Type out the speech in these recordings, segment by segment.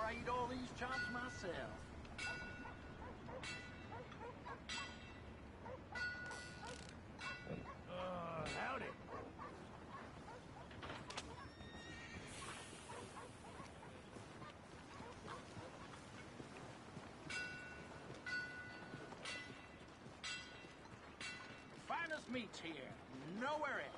I eat all these chops myself. Howdy. Finest meats here, nowhere else.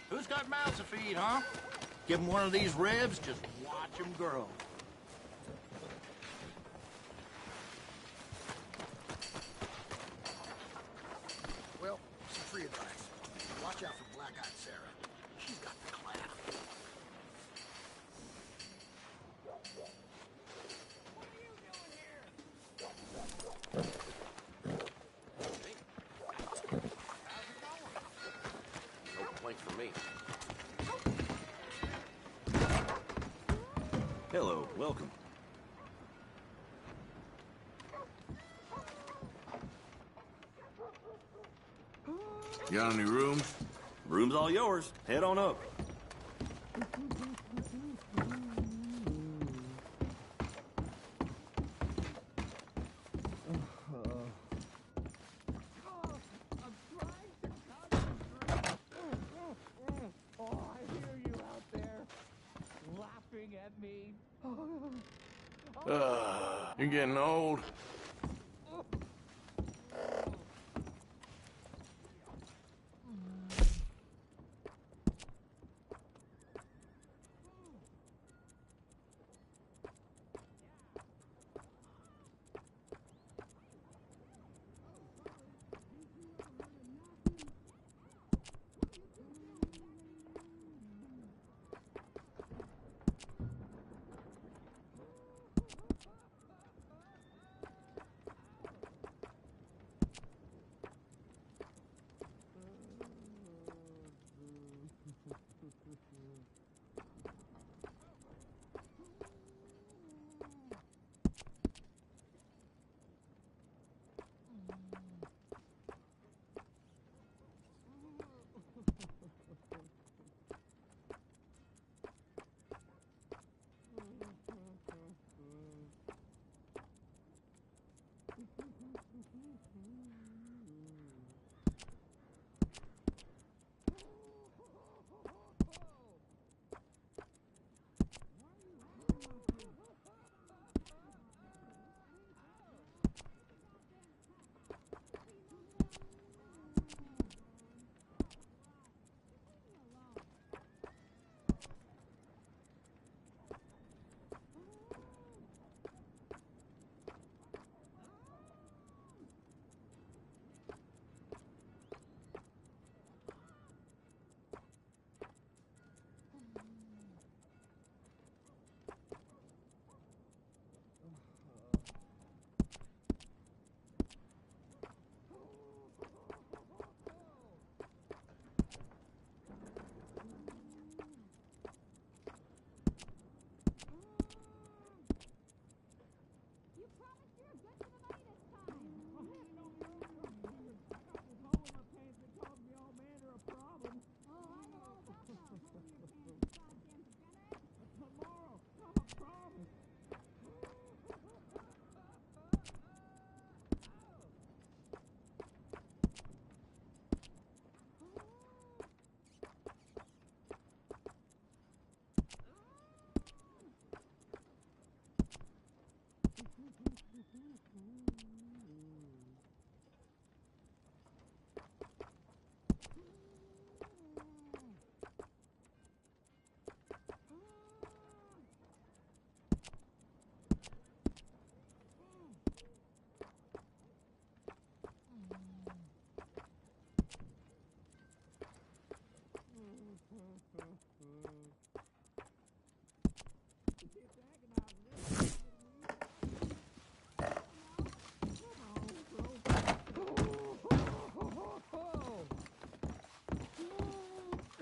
Who's got mouths to feed, huh? Give them one of these ribs, just watch them grow. Well, some free advice. Watch out for Black-Eyed Sarah. She's got the class. No complaints from me. Hello, welcome. Got any room? Room's all yours. Head on up. You're getting old.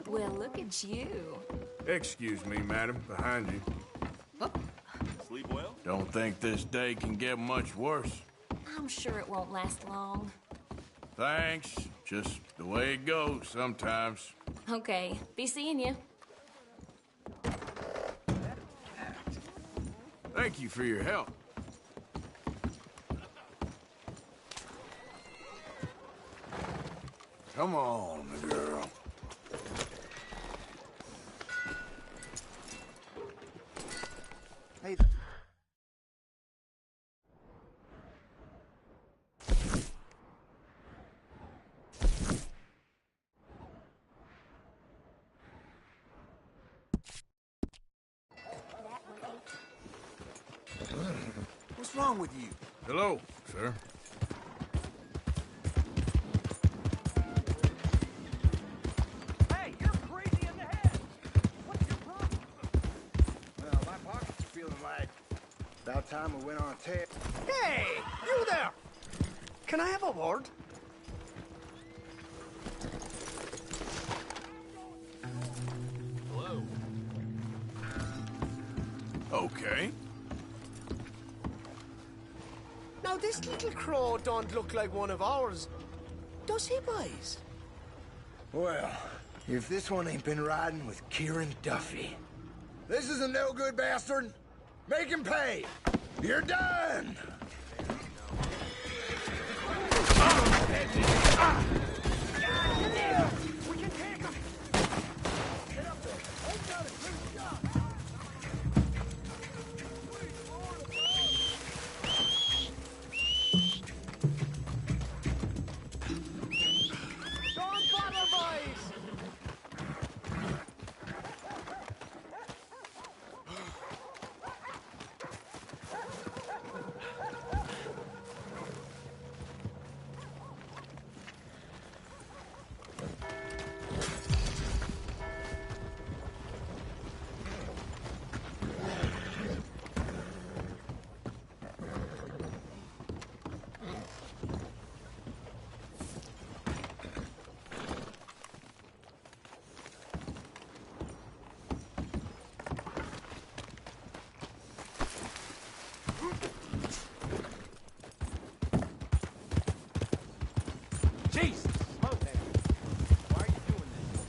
Well, look at you. Excuse me, madam, behind you. Sleep well? Don't think this day can get much worse. I'm sure it won't last long. Thanks. Just the way it goes sometimes. Okay, be seeing you. Thank you for your help. Come on, girl. Hey, what's wrong with you? Hello, sir. Hey, you're crazy in the head. What's your problem? Well, my pockets are feeling like about time we went on a tear. Hey, you there! Can I have a word? Hello. Okay. Now, this little crow don't look like one of ours. Does he, boys? Well, if this one ain't been riding with Kieran Duffy. This is a no-good bastard. Make him pay. You're done. We can take him. Get up there. Hold down a good shot. Don't bother, boys! Jesus! Slow down. Why are you doing this?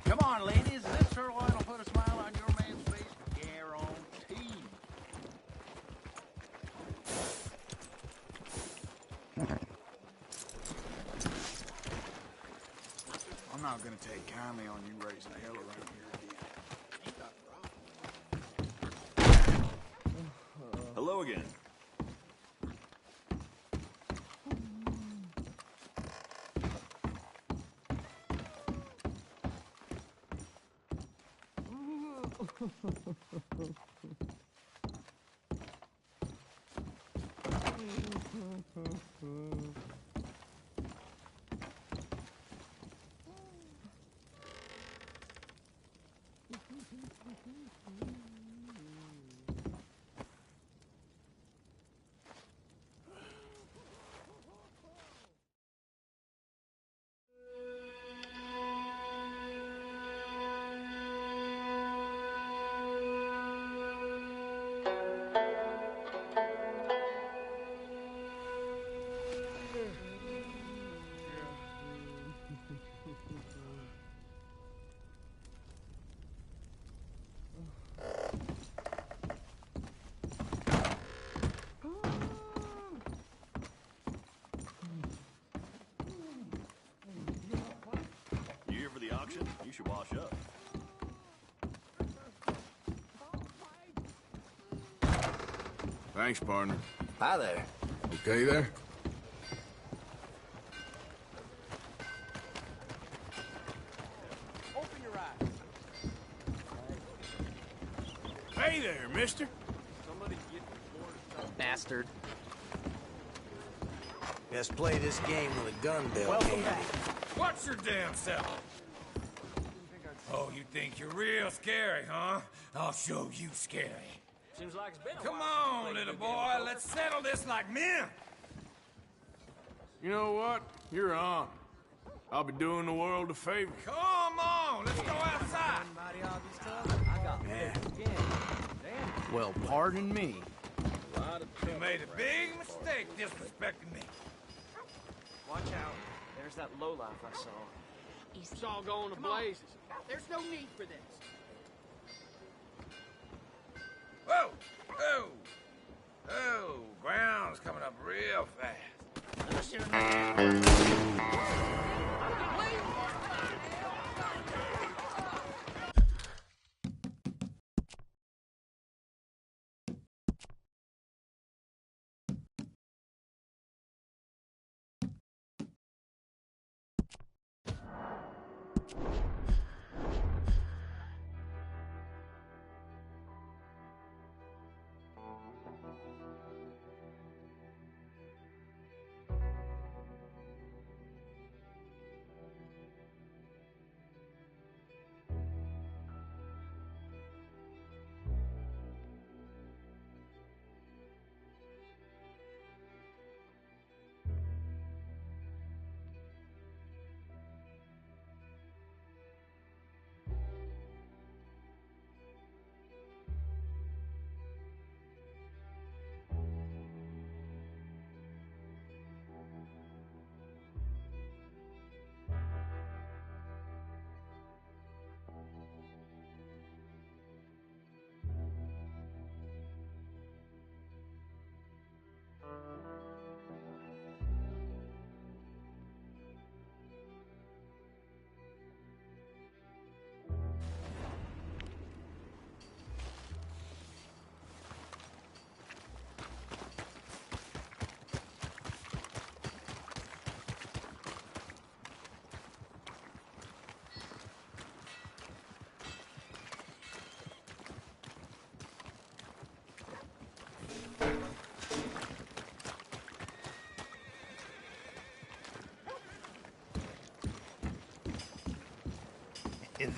Come on, ladies. This sirloin will put a smile on your man's face. Guaranteed. I'm not gonna take kindly on you raising hell around here again. Hello again. You here for the auction? You should wash up. Thanks, partner. Hi there. Okay there? Open your Hey there, mister. Bastard. Best play this game with a gun belt. Welcome back. Watch your damn self. Oh, you think you're real scary, huh? I'll show you scary. Seems like it's been a Come while on, little boy. Let's settle this like men. You know what? You're on. I'll be doing the world a favor. Come on, let's go outside. Well, pardon me. You made a big mistake disrespecting me. Watch out. There's that lowlife I saw. It's all going to blazes. There's no need for this. Whoa, whoa, oh, ground's coming up real fast.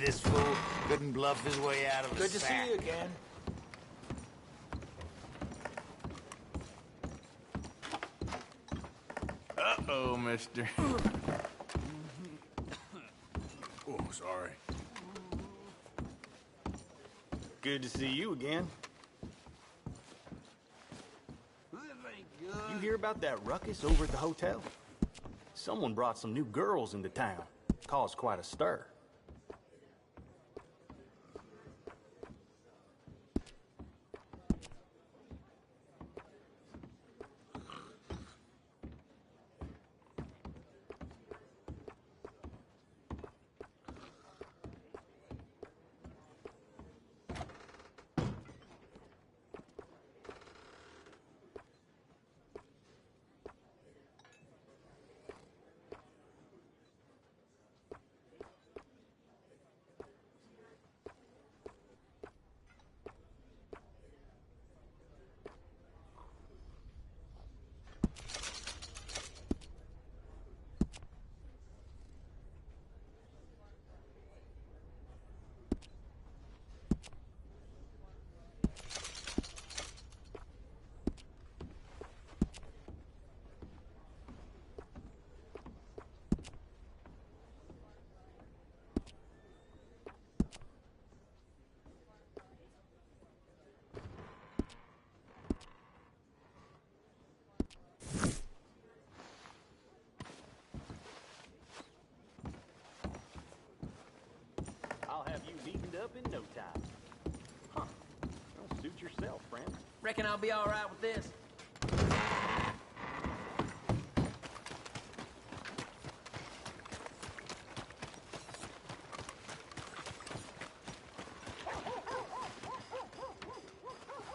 This fool couldn't bluff his way out of the Good to see you again. Uh-oh, mister. Oh, sorry. Good to see you again. You hear about that ruckus over at the hotel? Someone brought some new girls into town. Caused quite a stir. I'll have you neatened up in no time. Huh. Well, suit yourself, friend. Reckon I'll be all right with this.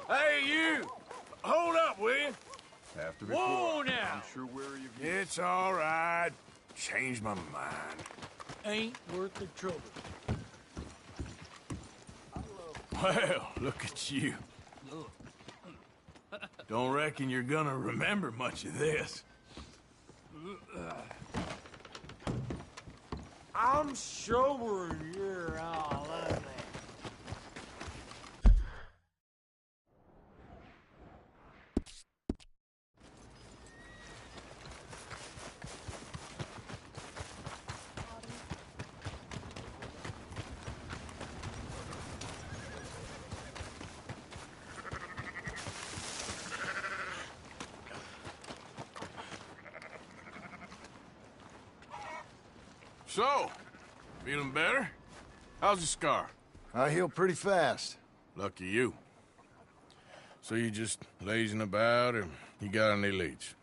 Hey, you! Hold up, will you? After Whoa, now! I'm sure wary of you. It's all right. Changed my mind. Ain't worth the trouble. Well, look at you. Don't reckon you're gonna remember much of this. I'm sure you're all ugly. So, feeling better? How's the scar? I heal pretty fast. Lucky you. So you just lazing about, or you got any leads?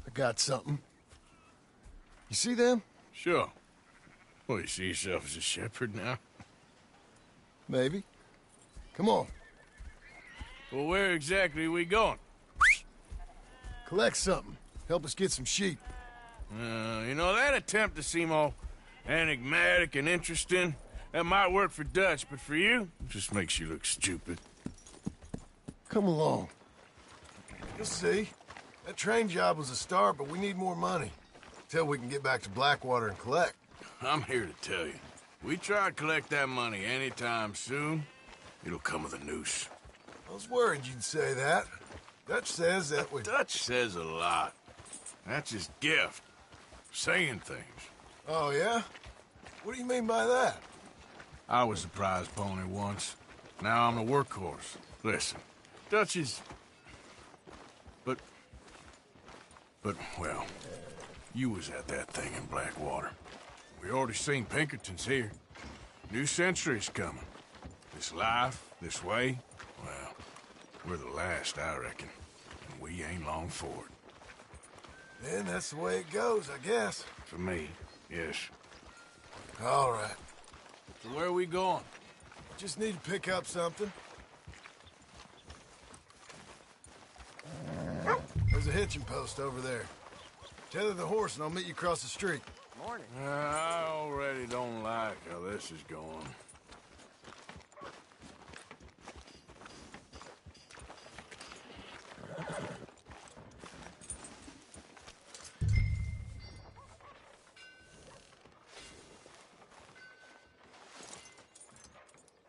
I got something. You see them? Sure. Well, you see yourself as a shepherd now? Maybe. Come on. Well, where exactly are we going? Collect something. Help us get some sheep. You know, that attempt to seem all enigmatic and interesting, that might work for Dutch, but for you, it just makes you look stupid. Come along. You'll see. That train job was a start, but we need more money. Till we can get back to Blackwater and collect. I'm here to tell you, we try to collect that money anytime soon, it'll come with a noose. I was worried you'd say that. Dutch says that we... Dutch says a lot. That's his gift. Saying things. Oh, yeah? What do you mean by that? I was a prize pony once. Now I'm a workhorse. Listen, Dutch is... But, well, you was at that thing in Blackwater. We already seen Pinkertons here. New century's coming. This life, this way, well, we're the last, I reckon. And we ain't long for it. Then that's the way it goes, I guess. For me, yes. All right. So where are we going? Just need to pick up something. There's a hitching post over there. Tether the horse and I'll meet you across the street. Morning. I already don't like how this is going.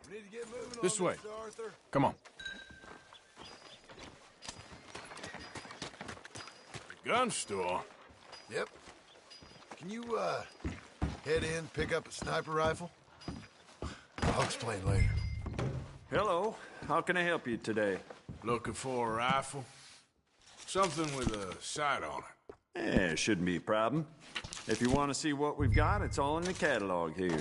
We need to get moving This on way. Mr. Arthur. Come on. Gun store? Yep. Can you, head in, pick up a sniper rifle? I'll explain later. Hello. How can I help you today? Looking for a rifle? Something with a sight on it. Shouldn't be a problem. If you want to see what we've got, it's all in the catalog here.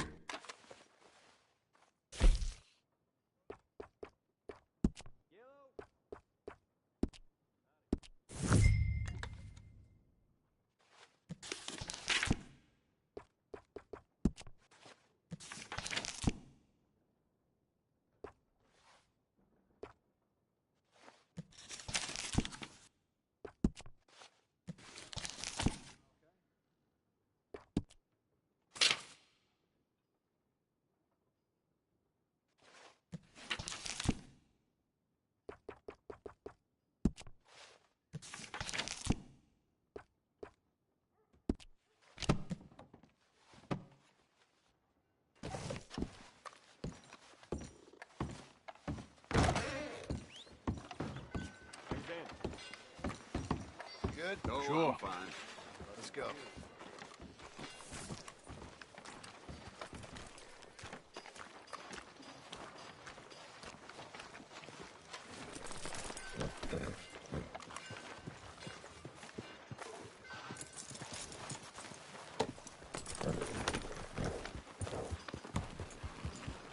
Good? Oh, Sure. I'm fine. Let's go.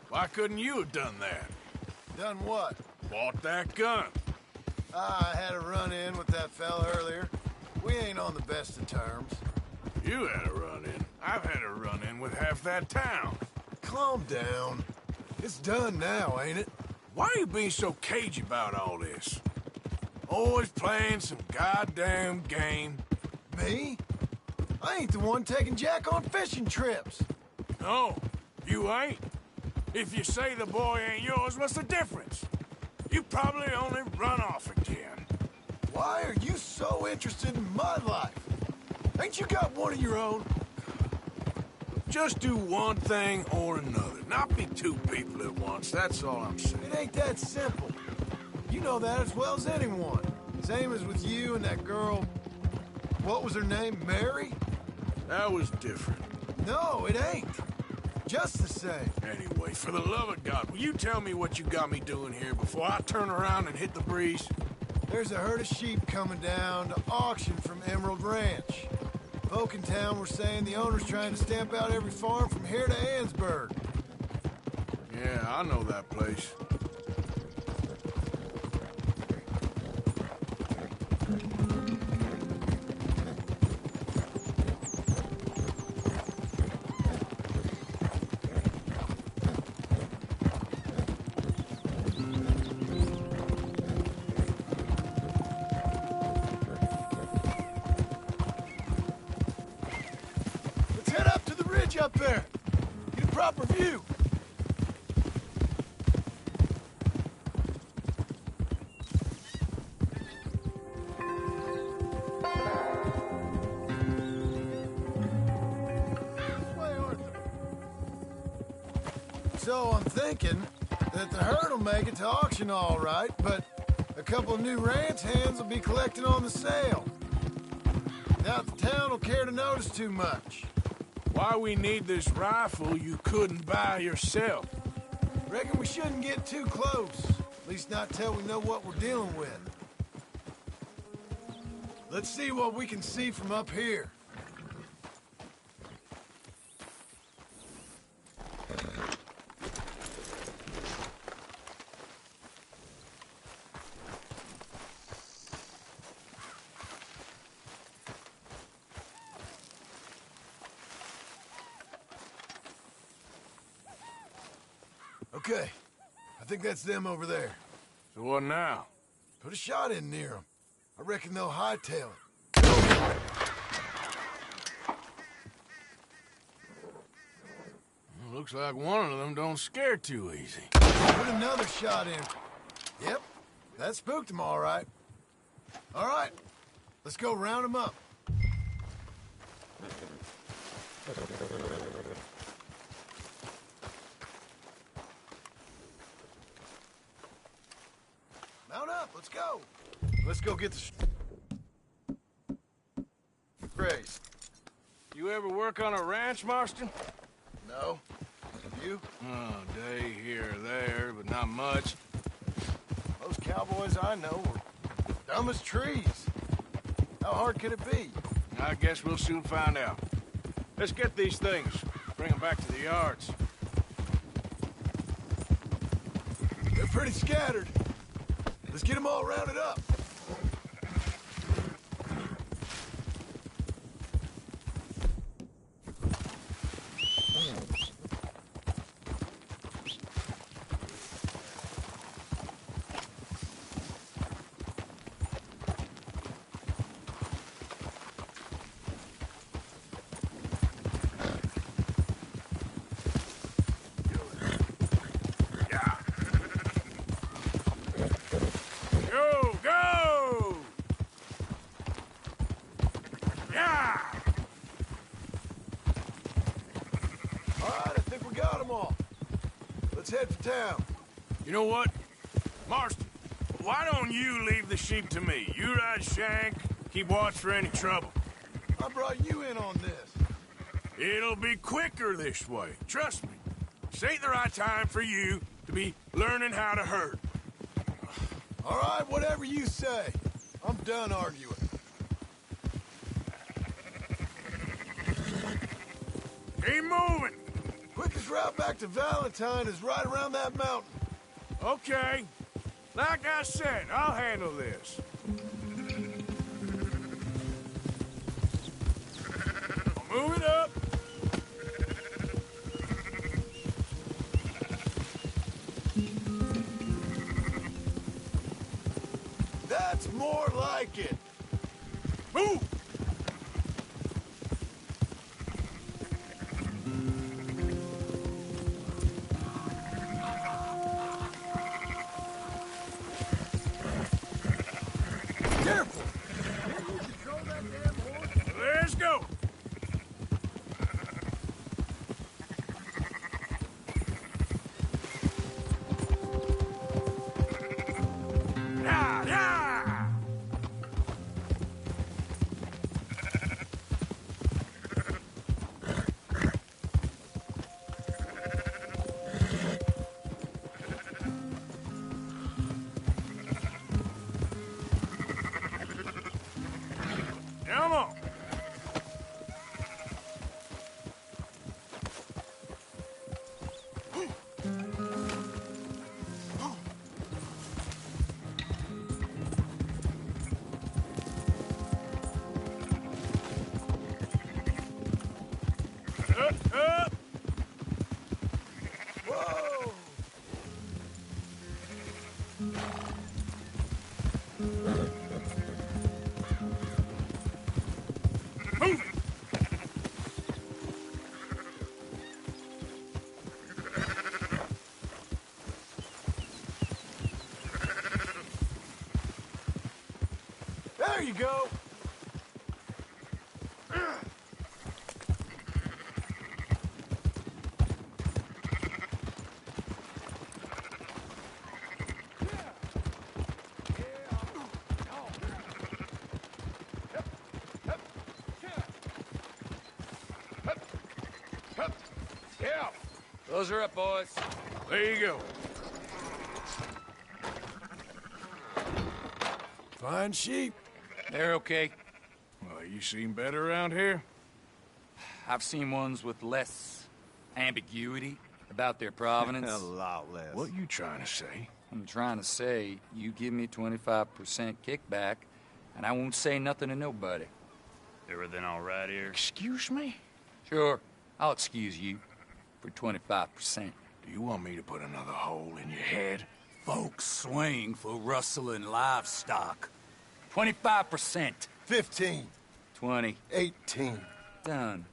Why couldn't you have done that? Done what? Bought that gun. I had a run-in with that fella earlier. We ain't on the best of terms. You had a run-in. I've had a run-in with half that town. Calm down. It's done now, ain't it? Why are you being so cagey about all this? Always playing some goddamn game. Me? I ain't the one taking Jack on fishing trips. No, you ain't. If you say the boy ain't yours, what's the difference? You probably only run off again. Why are you so interested in my life? Ain't you got one of your own? Just do one thing or another. Not be two people at once, that's all I'm saying. It ain't that simple. You know that as well as anyone. Same as with you and that girl... What was her name? Mary? That was different. No, it ain't. Just the same. Anyway, for the love of God, will you tell me what you got me doing here before I turn around and hit the breeze? There's a herd of sheep coming down to auction from Emerald Ranch. Folk in town were saying the owner's trying to stamp out every farm from here to Ansburg. Yeah, I know that place. Up there. Get a proper view. So I'm thinking that the herd will make it to auction all right, but a couple of new ranch hands will be collecting on the sale. Doubt the town will care to notice too much. Why we need this rifle you couldn't buy yourself? Reckon we shouldn't get too close. At least not till we know what we're dealing with. Let's see what we can see from up here. Okay, I think that's them over there. So what now? Put a shot in near them. I reckon they'll hightail it. Looks like one of them don't scare too easy. Put another shot in. Yep, that spooked them all right. All right, let's go round them up. Mount up, let's go. Let's go get the Grace. You ever work on a ranch, Marston? No. You? Oh, day here or there, but not much. Most cowboys I know are dumb as trees. How hard could it be? I guess we'll soon find out. Let's get these things. Bring them back to the yards. They're pretty scattered. Let's get them all rounded up. Let's head for town. You know what? Marston, why don't you leave the sheep to me? You ride Shank, keep watch for any trouble. I brought you in on this. It'll be quicker this way. Trust me. This ain't the right time for you to be learning how to herd. All right, whatever you say. I'm done arguing. Keep moving. Quickest route back to Valentine is right around that mountain. Okay. Like I said, I'll handle this. Move it up. That's more like it. Move! go. Yeah. Those are up, boys. There you go. Fine sheep. They're okay. Well, you seen better around here? I've seen ones with less ambiguity about their provenance. A lot less. What you trying to say? I'm trying to say, you give me 25% kickback, and I won't say nothing to nobody. Everything all right here? Excuse me? Sure, I'll excuse you for 25%. Do you want me to put another hole in your head? Folks swing for rustling livestock. 25%. 15. 20. 18. Done.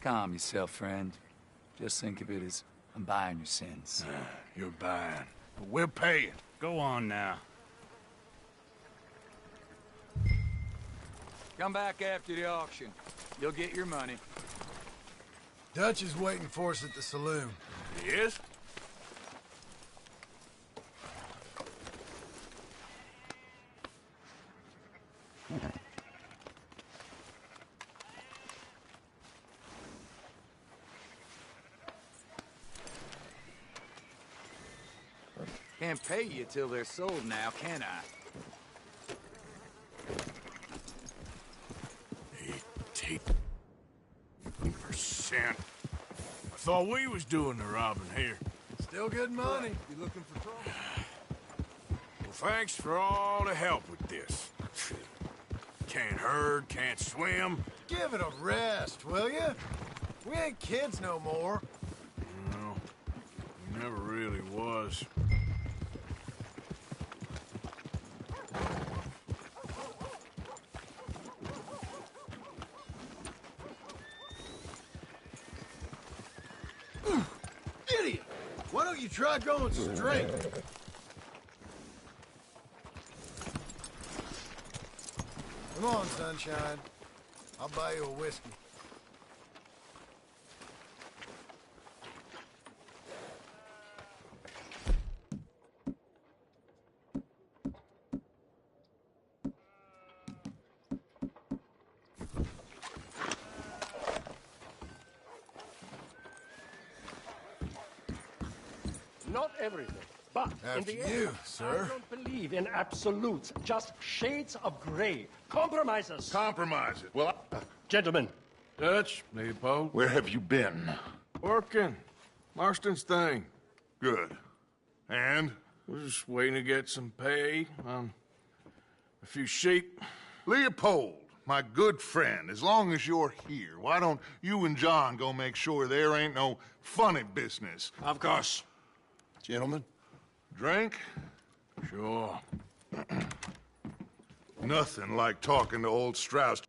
Calm yourself, friend. Just think of it as I'm buying your sins. You're buying, but we're paying. Go on now. Come back after the auction. You'll get your money. Dutch is waiting for us at the saloon. He is? Can't pay you till they're sold now, can I? 18%. I thought we was doing the robbing here. Still good money. You looking for trouble? Well, thanks for all the help with this. Can't herd, can't swim. Give it a rest, will you? We ain't kids no more. No, never really was. Idiot! Why don't you try going straight? Come on, sunshine. I'll buy you a whiskey. Not everything, but in After the you, end, sir. I don't believe in absolutes, just shades of gray. Compromises. Compromise it. Well, Gentlemen, Dutch, Leopold. where have you been? Working. Marston's thing. Good. And? We're just waiting to get some pay on a few sheep. Leopold, my good friend, as long as you're here, why don't you and John go make sure there ain't no funny business? Of course. Gentlemen? Drink? Sure. Nothing like talking to old Strauss.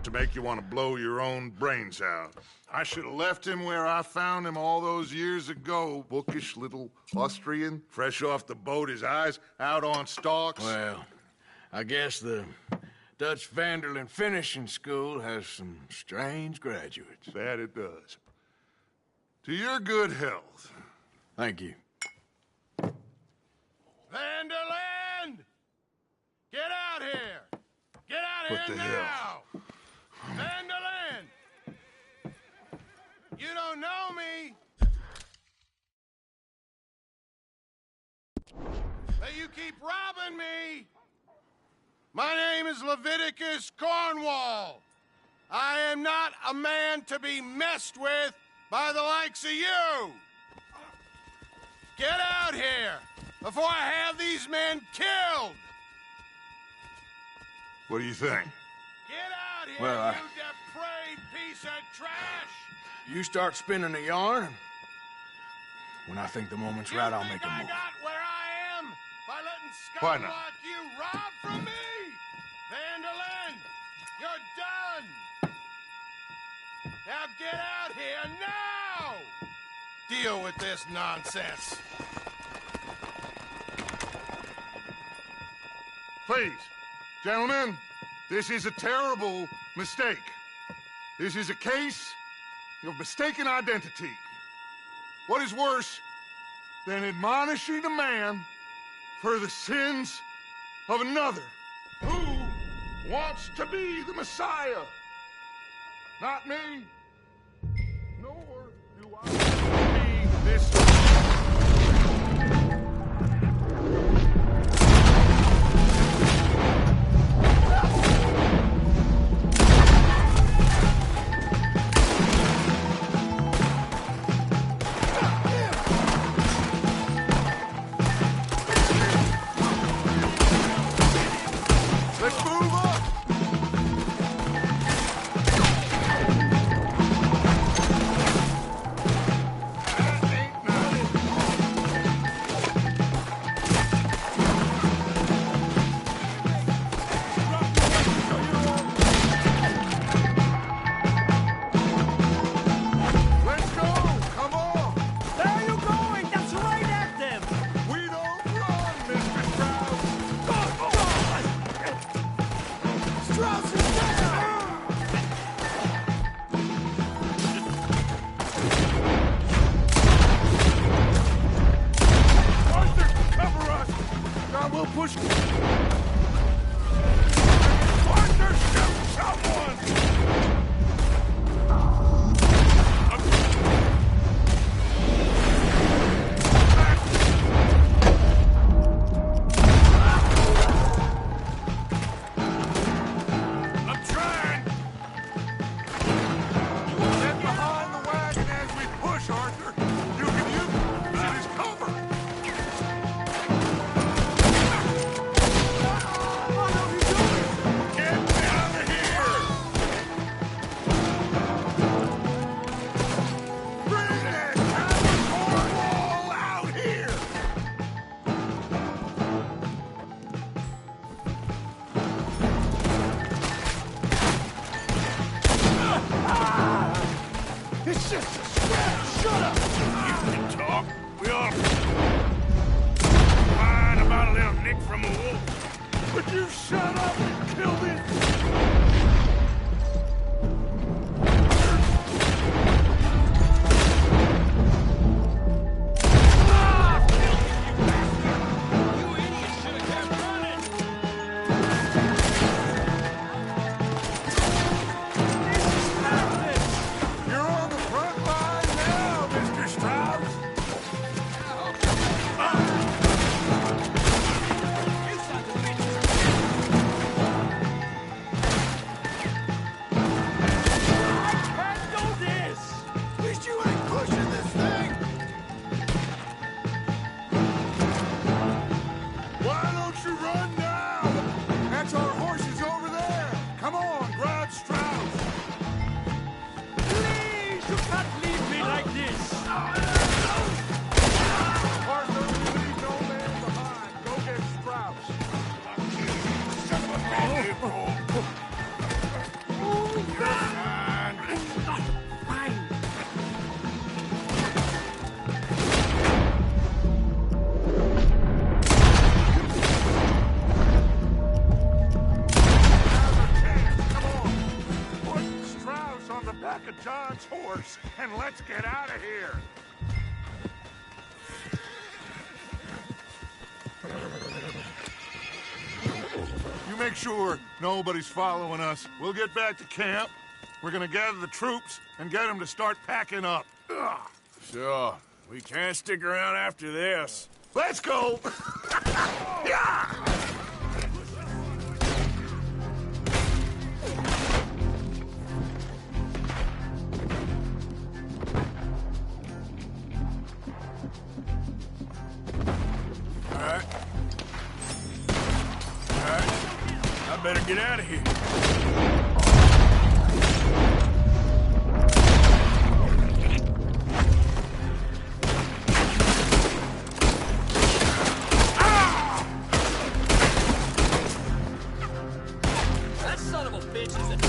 to make you want to blow your own brains out. I should have left him where I found him all those years ago. Bookish little Austrian, fresh off the boat, his eyes out on stalks. Well, I guess the Dutch Vanderlyn Finishing School has some strange graduates. That it does. To your good health. Thank you. Vanderlyn! Get out here! Get out What here the now! hell? Vanderlyn! You don't know me! But you keep robbing me! My name is Leviticus Cornwall. I am not a man to be messed with by the likes of you! Get out here before I have these men killed! What do you think? Get out here, Well, you depraved piece of trash! You start spinning a yarn, when I think the moment's right, I'll make a I move. got where I am by letting Why scum not? like you rob from me! Vanderlyn, you're done! Now get out here now! Deal with this nonsense. Please, gentlemen, this is a terrible mistake. This is a case of mistaken identity. What is worse than admonishing a man for the sins of another who wants to be the Messiah? Not me, nor do I want to be this. Let's move up! Let's go! Come on! Where are you going? That's right at them! We don't run, Mr. Strauss! Strauss is down! Arthur, cover us! Now we'll push... Arthur, shoot someone! I'm trying! Get behind the wagon as we push, Arthur! You can use it as cover! its horse, and let's get out of here. You make sure nobody's following us. We'll get back to camp. We're gonna gather the troops and get them to start packing up. Ugh. Sure. We can't stick around after this. Let's go! Yeah! I better get out of here. That son of a bitch is a...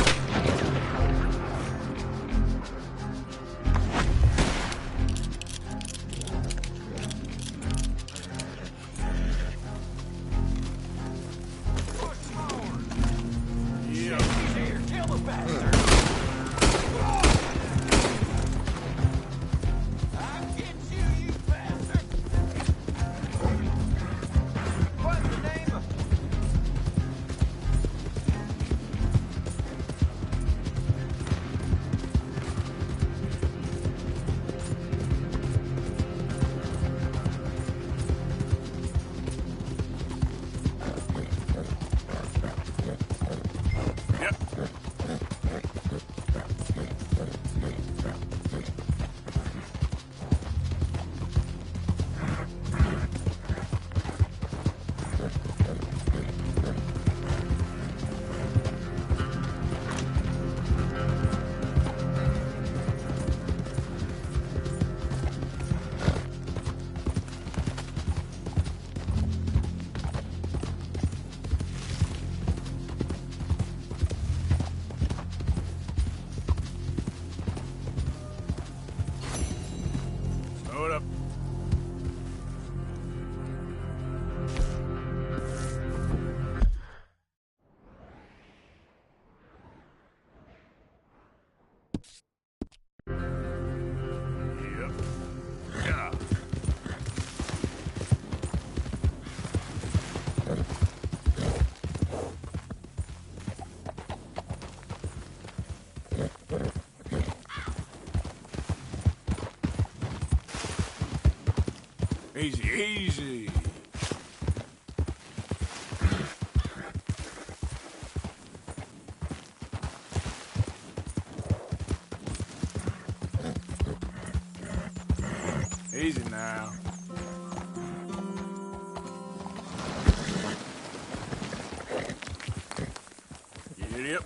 Hold up. Yep. Yeah. Easy, easy. Easy now. Get up.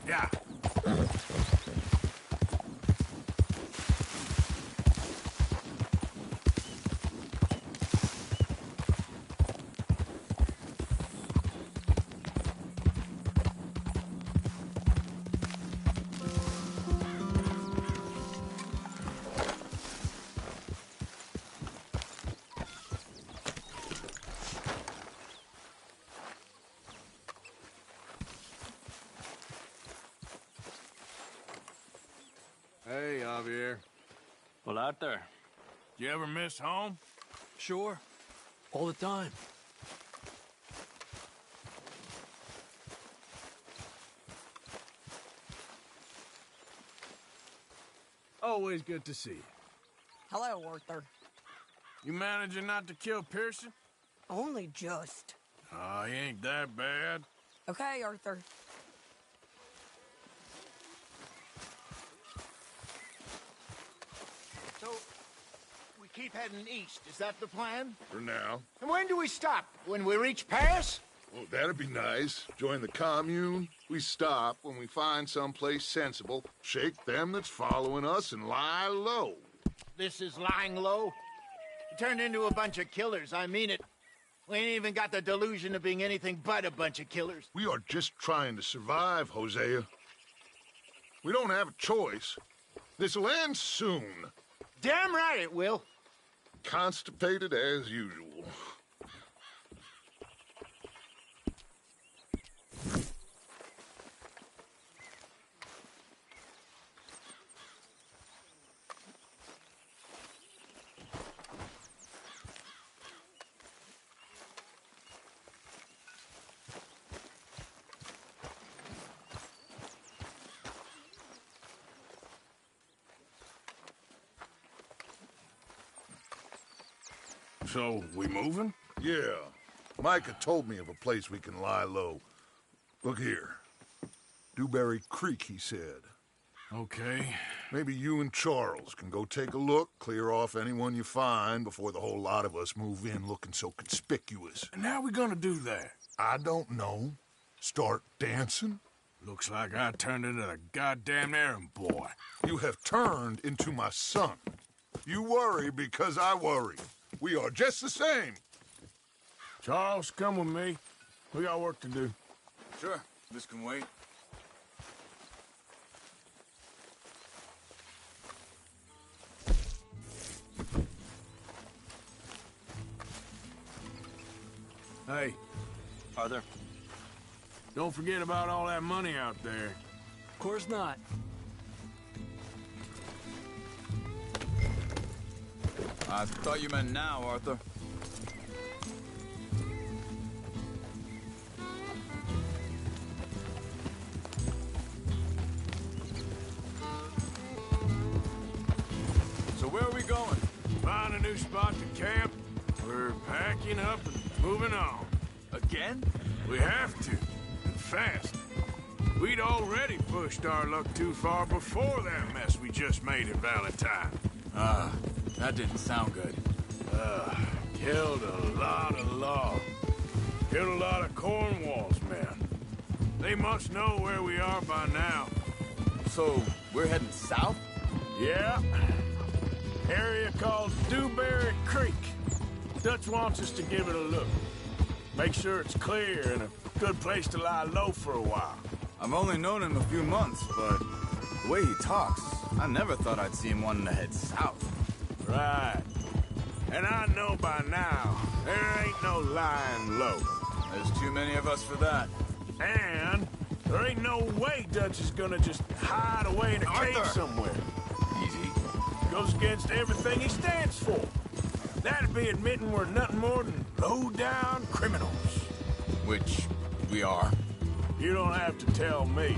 Yeah. Hey, Javier. Well, out there. You ever miss home? Sure. All the time. Always good to see you. Hello, Arthur. You managing not to kill Pearson? Only just. Oh, he ain't that bad. Okay, Arthur. So, we keep heading east. Is that the plan? For now. And when do we stop? When we reach Paris? Oh, that'd be nice. Join the commune. We stop when we find someplace sensible, shake them that's following us, and lie low. This is lying low? We turned into a bunch of killers, I mean it. We ain't even got the delusion of being anything but a bunch of killers. We are just trying to survive, Hosea. We don't have a choice. This'll end soon. Damn right it will. Constipated as usual. So, we moving? Yeah. Micah told me of a place we can lie low. Look here. Dewberry Creek, he said. Okay. Maybe you and Charles can go take a look, clear off anyone you find before the whole lot of us move in looking so conspicuous. And how we gonna do that? I don't know. Start dancing? Looks like I turned into the goddamn errand boy. You have turned into my son. You worry because I worry. We are just the same. Charles, come with me. We got work to do. Sure. This can wait. Hey. Arthur. Don't forget about all that money out there. Of course not. I thought you meant now, Arthur. So where are we going? Find a new spot to camp. We're packing up and moving on. Again? We have to. And fast. We'd already pushed our luck too far before that mess we just made at Valentine. That didn't sound good. Killed a lot of law. Killed a lot of Cornwall's men. They must know where we are by now. So, we're heading south? Yeah. Area called Dewberry Creek. Dutch wants us to give it a look. Make sure it's clear and a good place to lie low for a while. I've only known him a few months, but the way he talks, I never thought I'd see him wanting to head south. Right. And I know by now, there ain't no lying low. There's too many of us for that. And there ain't no way Dutch is gonna just hide away in a cave somewhere. Easy. Goes against everything he stands for. That'd be admitting we're nothing more than low-down criminals. Which we are. You don't have to tell me.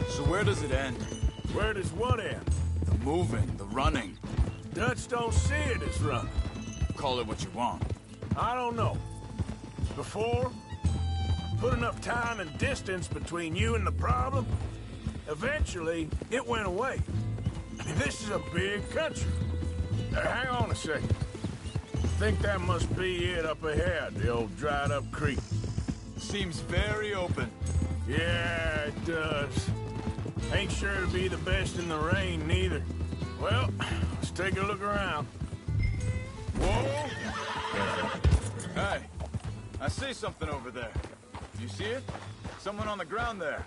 So where does it end? Where does what end? The moving, the running. Dutch don't see it as running. Call it what you want. I don't know. Before, put enough time and distance between you and the problem, eventually it went away. I mean, this is a big country. Hang on a second. I think that must be it up ahead, the old dried-up creek. Seems very open. Yeah, it does. Ain't sure to be the best in the rain, neither. Well, let's take a look around. Whoa! Hey, I see something over there. You see it? Someone on the ground there.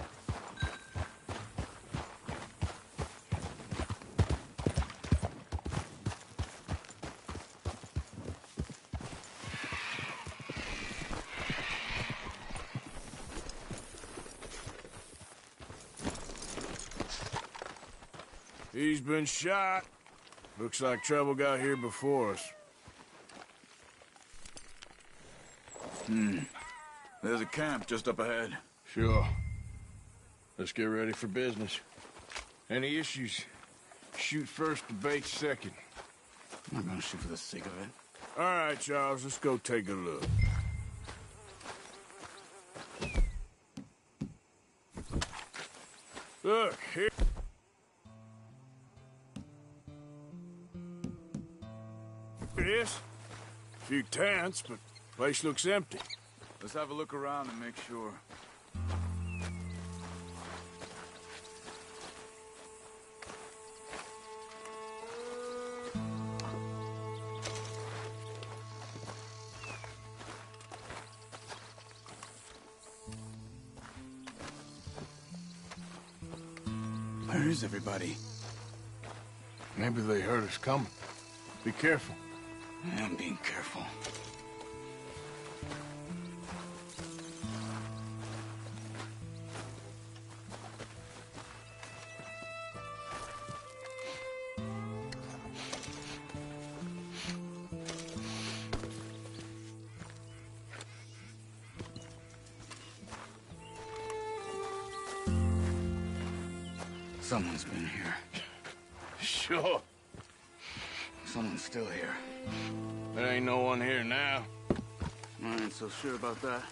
He's been shot. Looks like trouble got here before us. There's a camp just up ahead. Sure. Let's get ready for business. Any issues? Shoot first, debate second. I'm not gonna shoot for the sake of it. All right, Charles, let's go take a look. Look, here... It is. A few tents, but place looks empty. Let's have a look around and make sure. Where is everybody? Maybe they heard us coming. Be careful. I'm being careful. Someone's been here. Sure. Someone's still here. There ain't no one here now. I ain't so sure about that.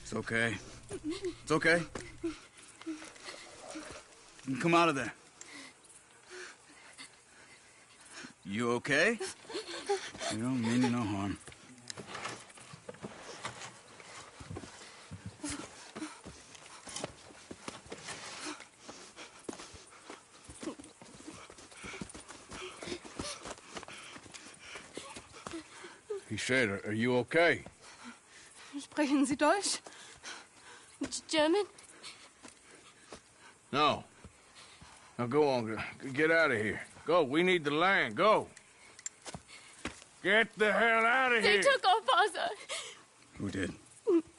It's okay. It's okay. You can come out of there. You okay? You don't mean you no harm. He said, are you okay? Sprechen Sie Deutsch? German? No. Now go on, get out of here. Go, we need the land, go. Get the hell out of They here. took our father. Who did?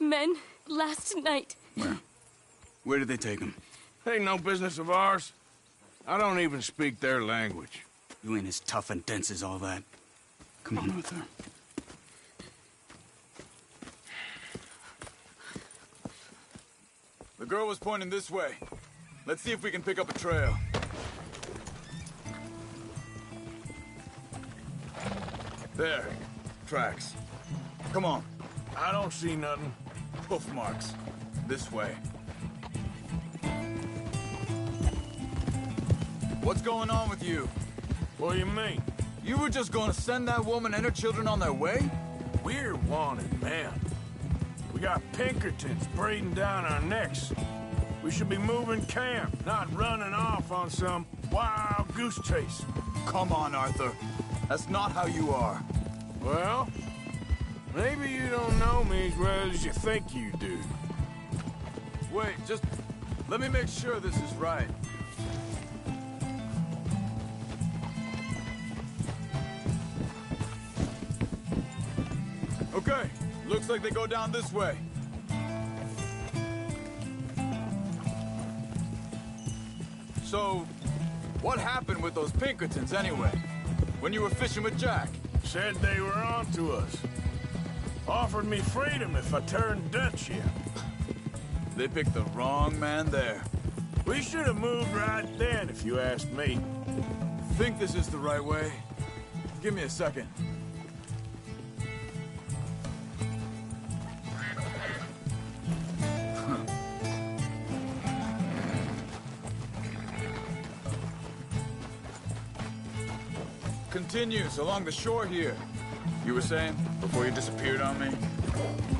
Men, last night. Where? Where did they take him? Ain't no business of ours. I don't even speak their language. You ain't as tough and dense as all that. Come on, Arthur. The girl was pointing this way. Let's see if we can pick up a trail. There. Tracks. Come on. I don't see nothing. Hoof marks. This way. What's going on with you? What do you mean? You were just going to send that woman and her children on their way? We're wanted, man. We got Pinkertons breathing down our necks. We should be moving camp, not running off on some wild goose chase. Come on, Arthur. That's not how you are. Well, maybe you don't know me as well as you think you do. Wait, just let me make sure this is right. Okay, looks like they go down this way. So, what happened with those Pinkertons anyway? When you were fishing with Jack? Said they were on to us. Offered me freedom if I turned Dutch yet. They picked the wrong man there. We should have moved right then, if you asked me. Think this is the right way? Give me a second. Continues along the shore here. You were saying, before you disappeared on me?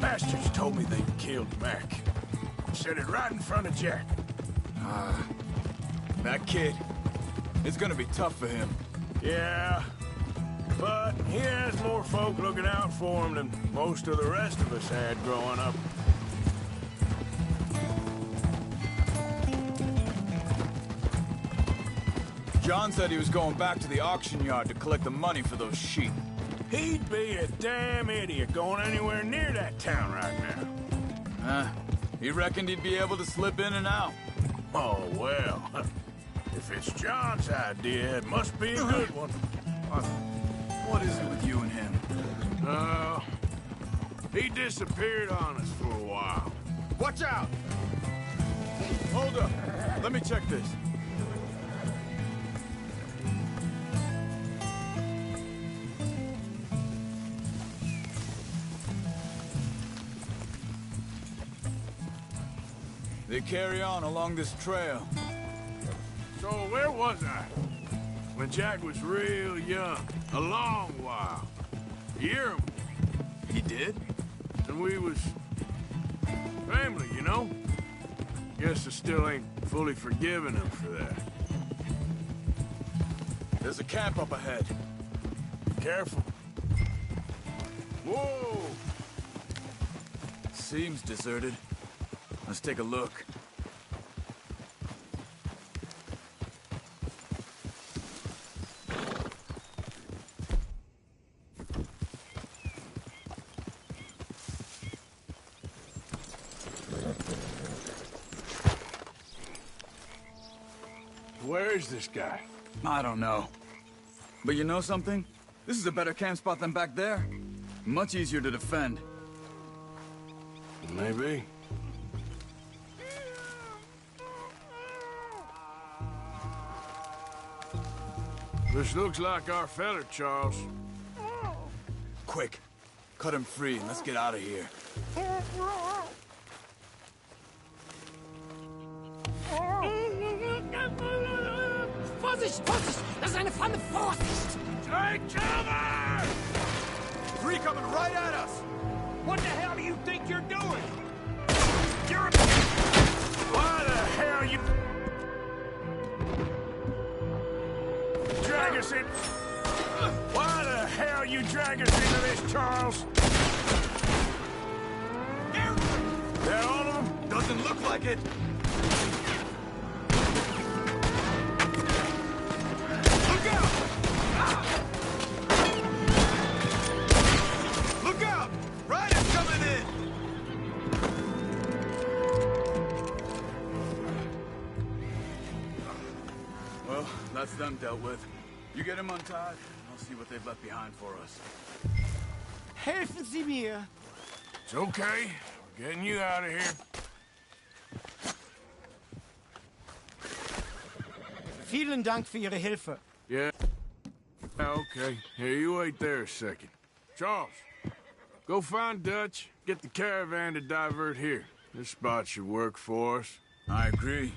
Bastards told me they killed Mac. Said it right in front of Jack. That kid. It's gonna be tough for him. Yeah, but he has more folk looking out for him than most of the rest of us had growing up. John said he was going back to the auction yard to collect the money for those sheep. He'd be a damn idiot going anywhere near that town right now. He reckoned he'd be able to slip in and out. Oh, well. If it's John's idea, it must be a good one. What is it with you and him? He disappeared on us for a while. Watch out! Hold up. Let me check this. They carry on along this trail. So where was I? When Jack was real young. A long while. You hear him? He did? And we was... family, you know? Guess I still ain't fully forgiven him for that. There's a camp up ahead. Be careful. Whoa! Seems deserted. Let's take a look. Where is this guy? I don't know. But you know something? This is a better camp spot than back there. Much easier to defend. Maybe. This looks like our feller, Charles. Quick. Cut him free and let's get out of here. Vorsicht, Vorsicht! Das ist eine Pfanne! Vorsicht! Take cover! Three coming right at us! What the hell do you think you're doing? You're Why the hell you... drag us in... Why the hell you drag us into this, Charles? They're all of them? Doesn't look like it. Look out! Look out! Riders coming in! Well, that's them dealt with. You get them untied, I'll see what they've left behind for us. Helfen Sie mir! It's okay. We're getting you out of here. Vielen Dank für Ihre Hilfe. Yeah. Okay. Here, you wait there a second. Charles, go find Dutch. Get the caravan to divert here. This spot should work for us. I agree.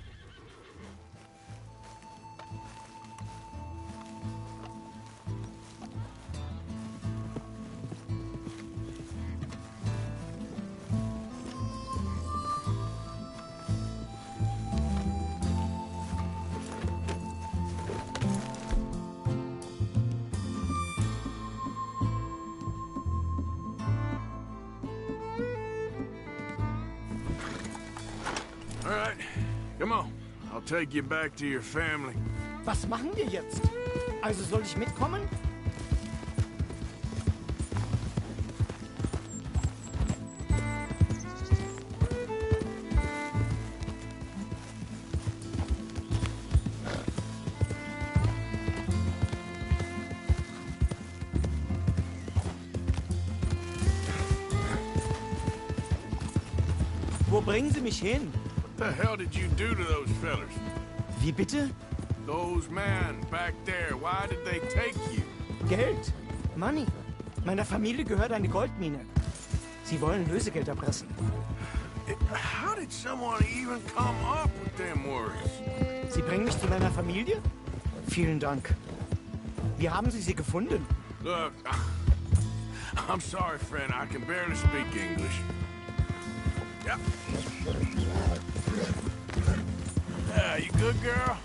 All right, come on. I'll take you back to your family. Was machen wir jetzt? Also soll ich mitkommen? Wo bringen Sie mich hin? What the hell did you do to those fellers? Wie bitte? Those men back there, why did they take you? Geld. Money. Meiner Familie gehört eine Goldmine. Sie wollen Lösegeld erpressen. How did someone even come up with them words? Sie bringen mich zu meiner Familie? Vielen Dank. Wie haben Sie sie gefunden? Look, I'm sorry, friend. I can barely speak English. Yep. You good, girl?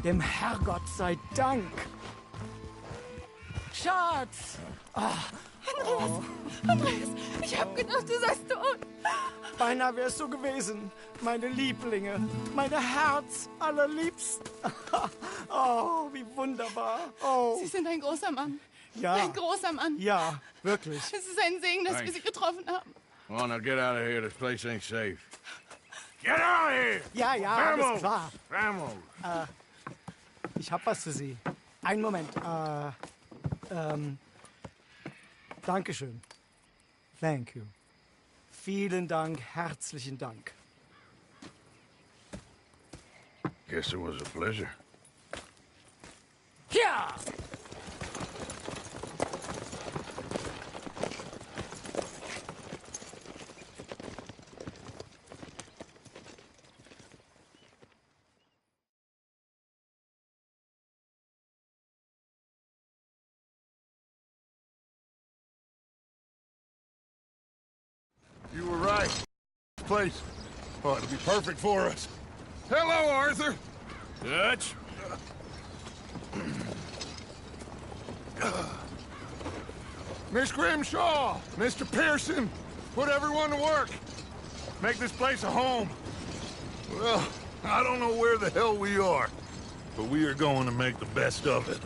Dem Herrgott sei Dank. Schatz! Ach. Andreas, ich hab gedacht, du seist tot. Beinahe wär's so gewesen. Meine Lieblinge, meine Herz allerliebsten. Oh, wie wunderbar. Oh. Sie sind ein großer Mann. Ja. Ein großer Mann. Ja, wirklich. Es ist ein Segen, dass wir Thanks. Sie getroffen haben. Well, now get out of here. This place ain't safe. Get out of here! Ja, ja, Vamos! alles klar. Vamos! Ich hab was für Sie. Einen Moment. Dankeschön. Thank you. Vielen Dank, herzlichen Dank. Guess it was a pleasure. Ja! You were right. This place ought to be perfect for us. Hello, Arthur. Dutch? Miss Grimshaw, Mr. Pearson, put everyone to work. Make this place a home. Well, I don't know where the hell we are, but we are going to make the best of it.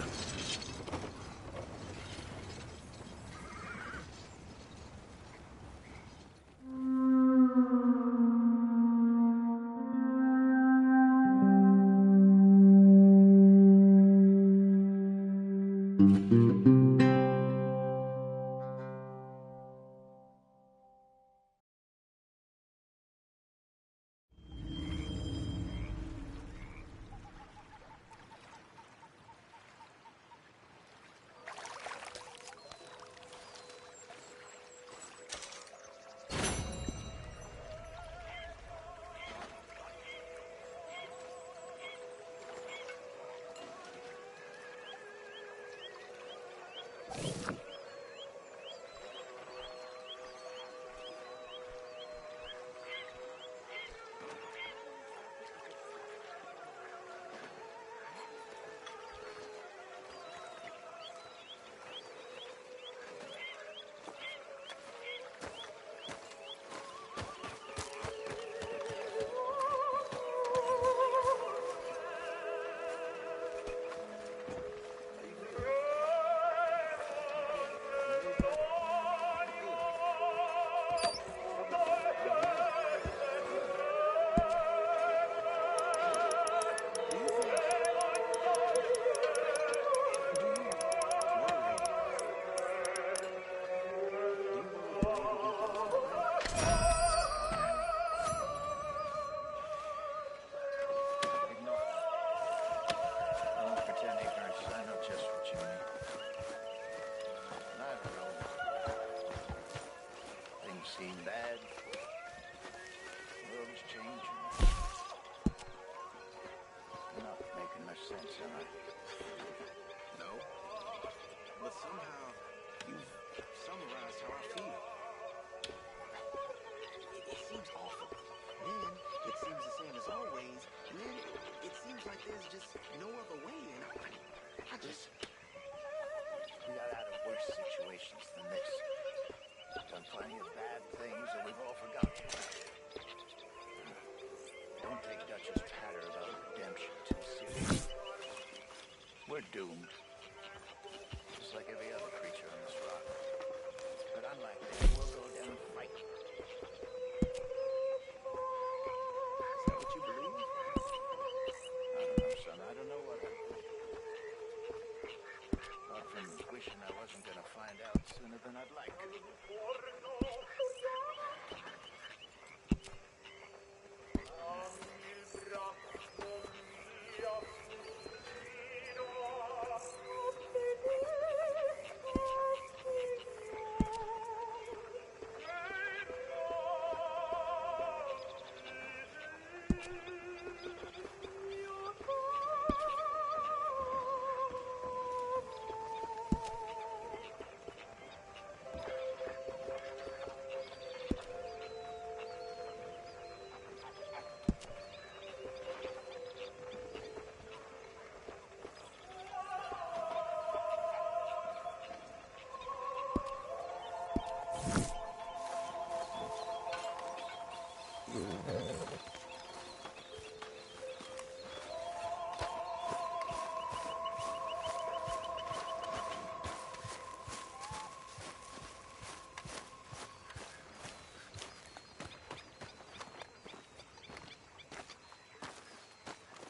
Seem bad. The world's changing. Not making much sense, am I? No. But somehow, you've summarized how I feel. It seems awful. Then, it seems the same as always. And then, it seems like there's just no other way. And I just... We got out of worse situations than this. Done plenty of bad things that we've all forgotten. Don't take Dutch's patter about redemption too seriously. We're doomed. Just like every other creature on this rock. But unlike them, we'll go down and fight. Is that what you believe? I don't know, son. I don't know what I... Apart from wishing I wasn't gonna find out sooner than I'd like.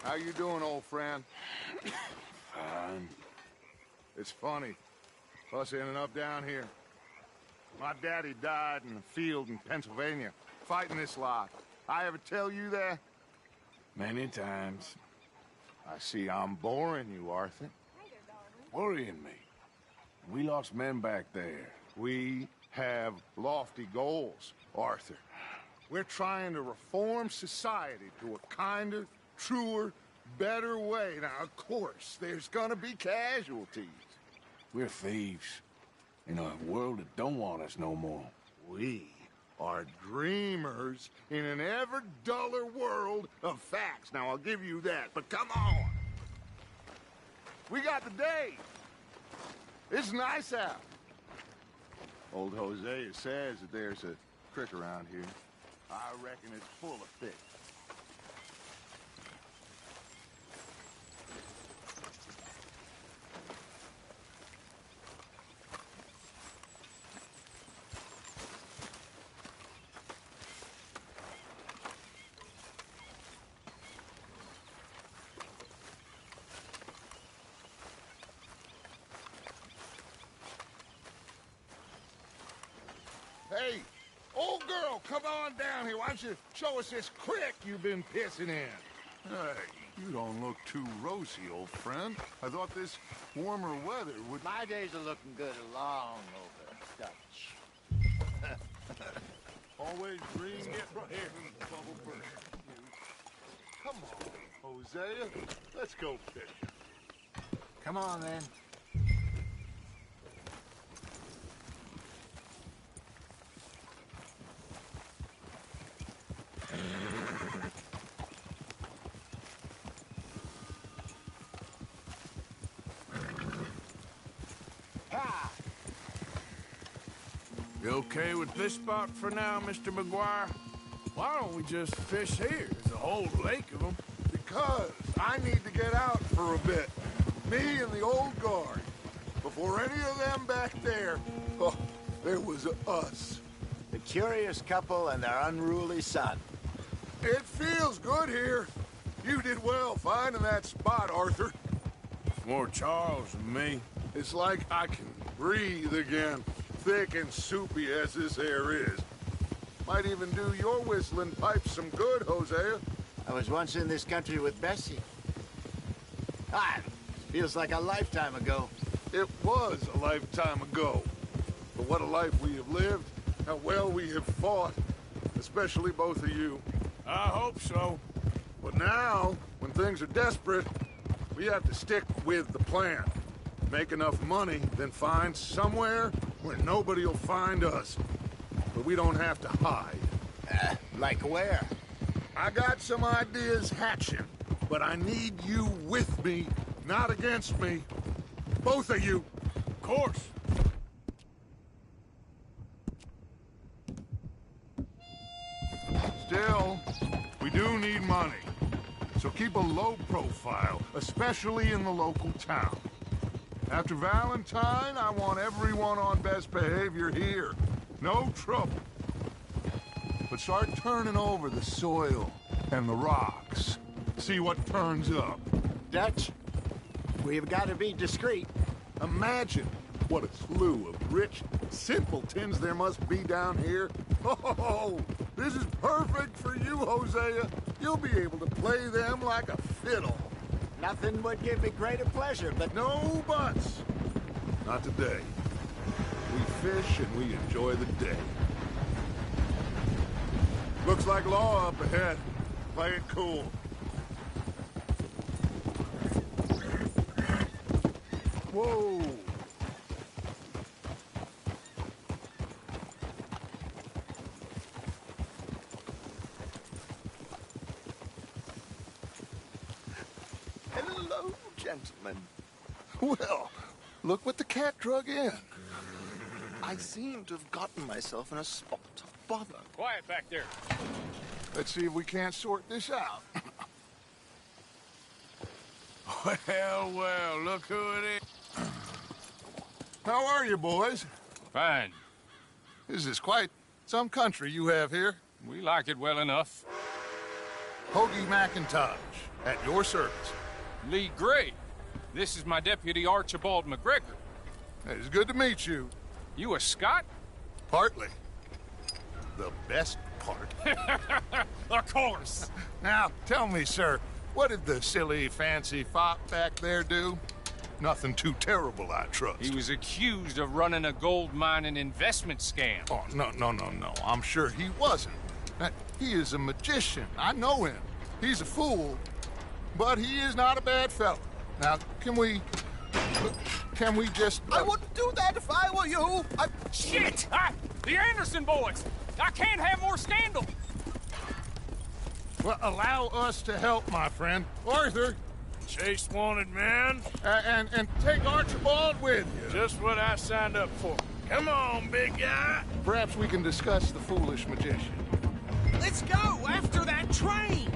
How you doing, old friend? Fine. It's funny, us ending up down here. My daddy died in the field in Pennsylvania, fighting this lot. I ever tell you that? Many times. I see I'm boring you, Arthur. Worrying me. We lost men back there. We have lofty goals, Arthur. We're trying to reform society to a kinder, truer, better way. Now, of course, there's gonna be casualties. We're thieves. In a world that don't want us no more. We are dreamers in an ever duller world of facts. Now, I'll give you that, but come on. We got the day. It's nice out. Old Hosea says that there's a creek around here. I reckon it's full of fish. Hey, old girl, come on down here. Why don't you show us this creek you've been pissing in? Hey, you don't look too rosy, old friend. I thought this warmer weather would... My days are looking good along over Dutch. Always green, get right here from the bubble burst. Come on, Hosea. Let's go fishing. Come on, then. You okay with this spot for now, Mr. McGuire? Why don't we just fish here? There's a whole lake of them. Because I need to get out for a bit. Me and the old guard. Before any of them back there, oh, there was us. The curious couple and their unruly son. It feels good here. You did well finding that spot, Arthur. More Charles than me. It's like I can breathe again, thick and soupy as this air is. Might even do your whistling pipes some good, Hosea. I was once in this country with Bessie. Ah, feels like a lifetime ago. It was a lifetime ago. But what a life we have lived, how well we have fought, especially both of you. I hope so. But now, when things are desperate, we have to stick with the plan. Make enough money, then find somewhere where nobody will find us. But we don't have to hide. Like where? I got some ideas hatching, but I need you with me, not against me. Both of you. Of course. Still, we do need money. So keep a low profile, especially in the local town. After Valentine, I want everyone on best behavior here. No trouble. But start turning over the soil and the rocks. See what turns up. Dutch, we've got to be discreet. Imagine what a slew of rich simpletons there must be down here. Oh, this is perfect for you, Hosea. You'll be able to play them like a fiddle. Nothing would give me greater pleasure, but... No buts. Not today. We fish and we enjoy the day. Looks like law up ahead. Play it cool. Whoa! Hello, gentlemen. Well, look what the cat drug in. I seem to have gotten myself in a spot of bother. Quiet back there. Let's see if we can't sort this out. Well, look who it is. How are you, boys? Fine. This is quite some country you have here. We like it well enough. Hoagie McIntosh. At your service. Lee Gray. This is my deputy Archibald McGregor. It's good to meet you. You a Scot? Partly. The best part. Of course. Now, tell me, sir, what did the silly, fancy fop back there do? Nothing too terrible, I trust. He was accused of running a gold mining investment scam. Oh, no. I'm sure he wasn't. He is a magician. I know him. He's a fool, but he is not a bad fellow. Now, can we just... I wouldn't do that if I were you. Shit! The Anderson boys! I can't have more scandal! Well, allow us to help, my friend. Arthur! Chase wanted man. And take Archibald with you. Just what I signed up for. Come on, big guy. Perhaps we can discuss the foolish magician. Let's go after that train!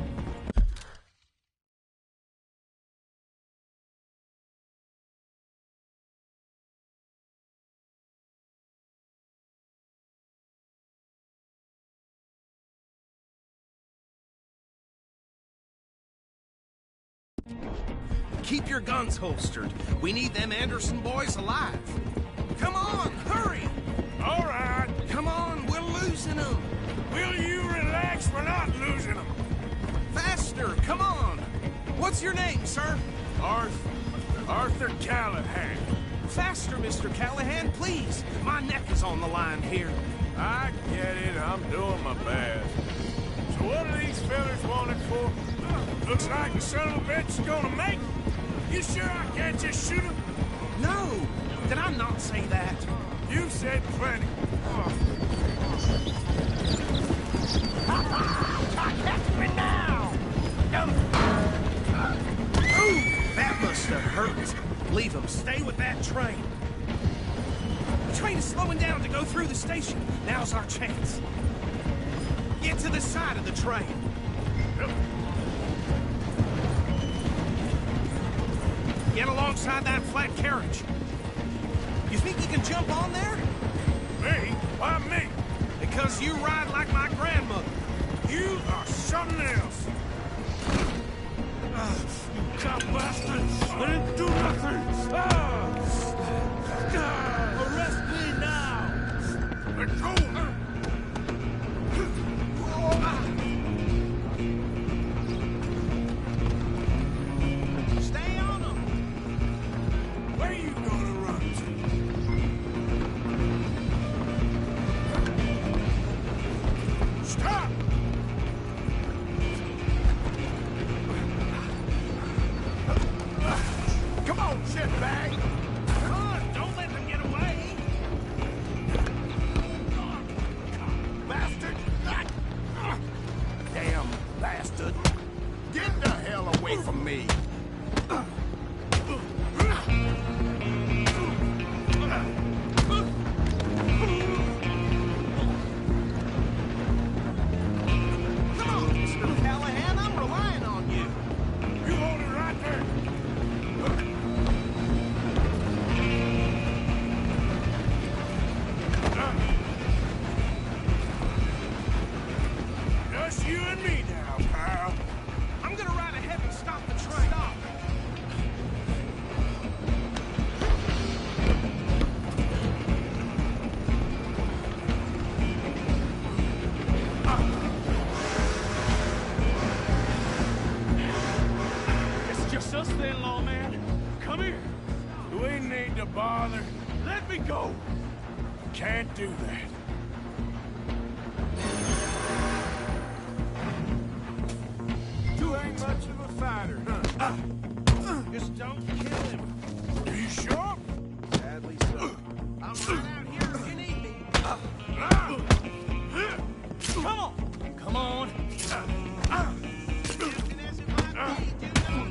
Keep your guns holstered. We need them Anderson boys alive. Come on, hurry! All right. Come on, we're losing them. Will you relax? We're not losing them. Faster, come on. What's your name, sir? Arthur Callahan. Faster, Mr. Callahan, please. My neck is on the line here. I get it. I'm doing my best. So what are these fellas wanted for? Looks like the son of a bitch is gonna make it. You sure I can't just shoot him? No! Did I not say that? You said plenty. Catch me now! Ooh, that must have hurt. Leave him. Stay with that train. The train is slowing down to go through the station. Now's our chance. Get to the side of the train. Get alongside that flat carriage. You think you can jump on there? Me? Why me? Because you ride like my grandmother. You are something else. You cop bastards! I didn't do nothing! Arrest me now! Let go! Stay on them! Where you gonna run to? Stop! Come on, shitbag! Come on, don't let them get away! Bastard! Damn bastard! Get the hell away from me! Come on, Mr. Callahan, I'm relying on you. You hold it right there. Just you and me now, pal. I'm gonna ride ahead and stop the train. Stop. It's just us then, lawman. Come here. We need to bother. Let me go. Can't do that. You ain't much of a fighter, huh? Just don't kill him. Are you sure? Sadly so. I'm right out here if you need me. Come on. Come on. Tempting as it might be, do not kill him.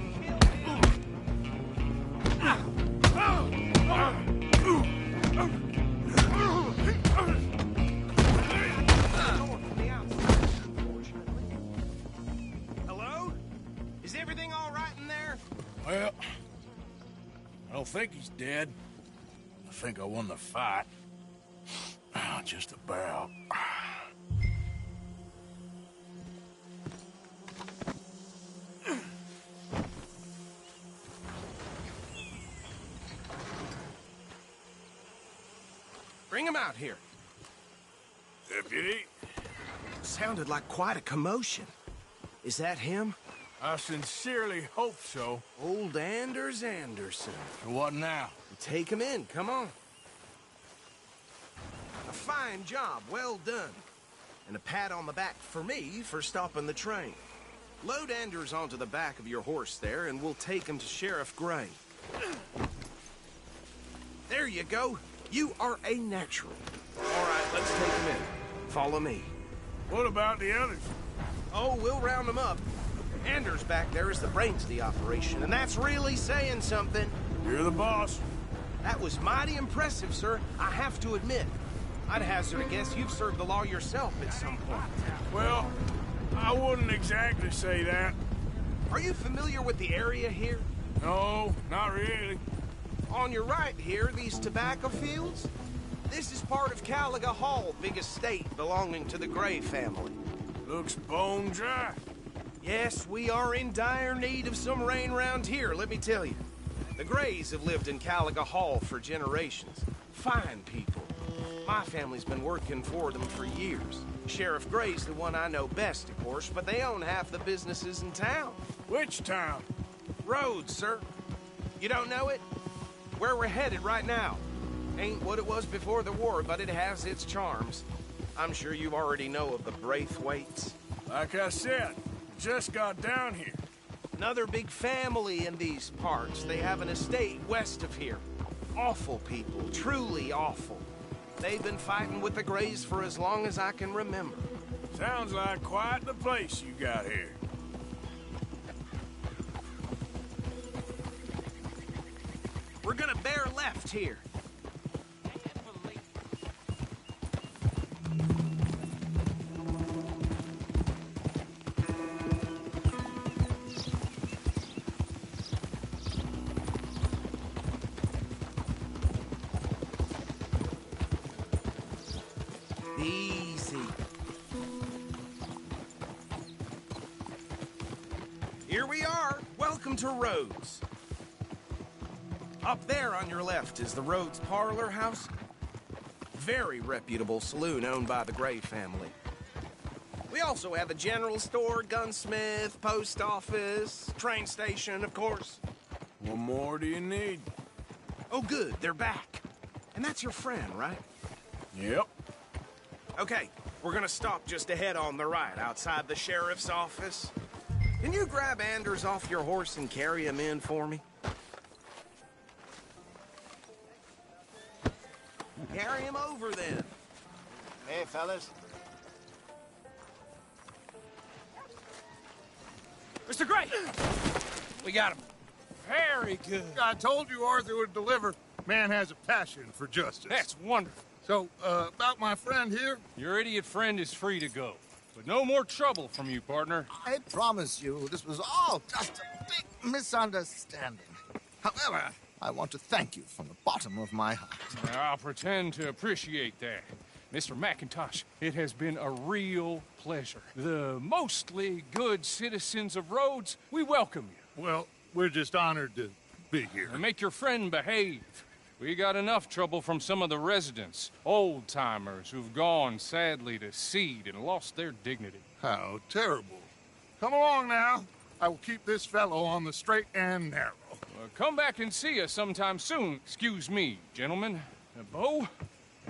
Hello? Is everything all right in there? Well, I don't think he's dead. I think I won the fight. Just about. Bring him out here. Deputy? Sounded like quite a commotion. Is that him? I sincerely hope so. Old Anders Anderson. What now? Take him in, come on. A fine job, well done. And a pat on the back for me for stopping the train. Load Anders onto the back of your horse there, and we'll take him to Sheriff Gray. There you go. You are a natural. All right, let's take him in. Follow me. What about the others? Oh, we'll round them up. Anders back there is the brains of the operation, and that's really saying something. You're the boss. That was mighty impressive, sir. I have to admit. I'd hazard a guess you've served the law yourself at some point. Well, I wouldn't exactly say that. Are you familiar with the area here? No, not really. On your right here, these tobacco fields? This is part of Caliga Hall, big estate belonging to the Gray family. Looks bone dry. Yes, we are in dire need of some rain round here, let me tell you. The Grays have lived in Caliga Hall for generations. Fine people. My family's been working for them for years. Sheriff Gray's the one I know best, of course, but they own half the businesses in town. Which town? Rhodes, sir. You don't know it? Where we're headed right now. Ain't what it was before the war, but it has its charms. I'm sure you already know of the Braithwaites. Like I said, just got down here. Another big family in these parts. They have an estate west of here. Awful people, truly awful. They've been fighting with the Grays for as long as I can remember. Sounds like quite the place you got here. We're gonna bear left here. Easy. Here we are. Welcome to Rhodes. Up there on your left is the Rhodes Parlor House. Very reputable saloon owned by the Gray family. We also have a general store, gunsmith, post office, train station, of course. What more do you need? Oh, good. They're back. And that's your friend, right? Yep. Okay, we're gonna stop just ahead on the right, outside the sheriff's office. Can you grab Anders off your horse and carry him in for me? Carry him over, then. Hey, fellas. Mr. Gray! We got him. Very good. I told you Arthur would deliver. Man has a passion for justice. That's wonderful. So, about my friend here? Your idiot friend is free to go. But no more trouble from you, partner. I promise you, this was all just a big misunderstanding. However, I want to thank you from the bottom of my heart. I'll pretend to appreciate that. Mr. McIntosh, it has been a real pleasure. The mostly good citizens of Rhodes, we welcome you. Well, we're just honored to be here. And make your friend behave. We got enough trouble from some of the residents, old-timers who've gone, sadly, to seed and lost their dignity. How terrible. Come along now. I will keep this fellow on the straight and narrow. Come back and see us sometime soon. Excuse me, gentlemen. Bo,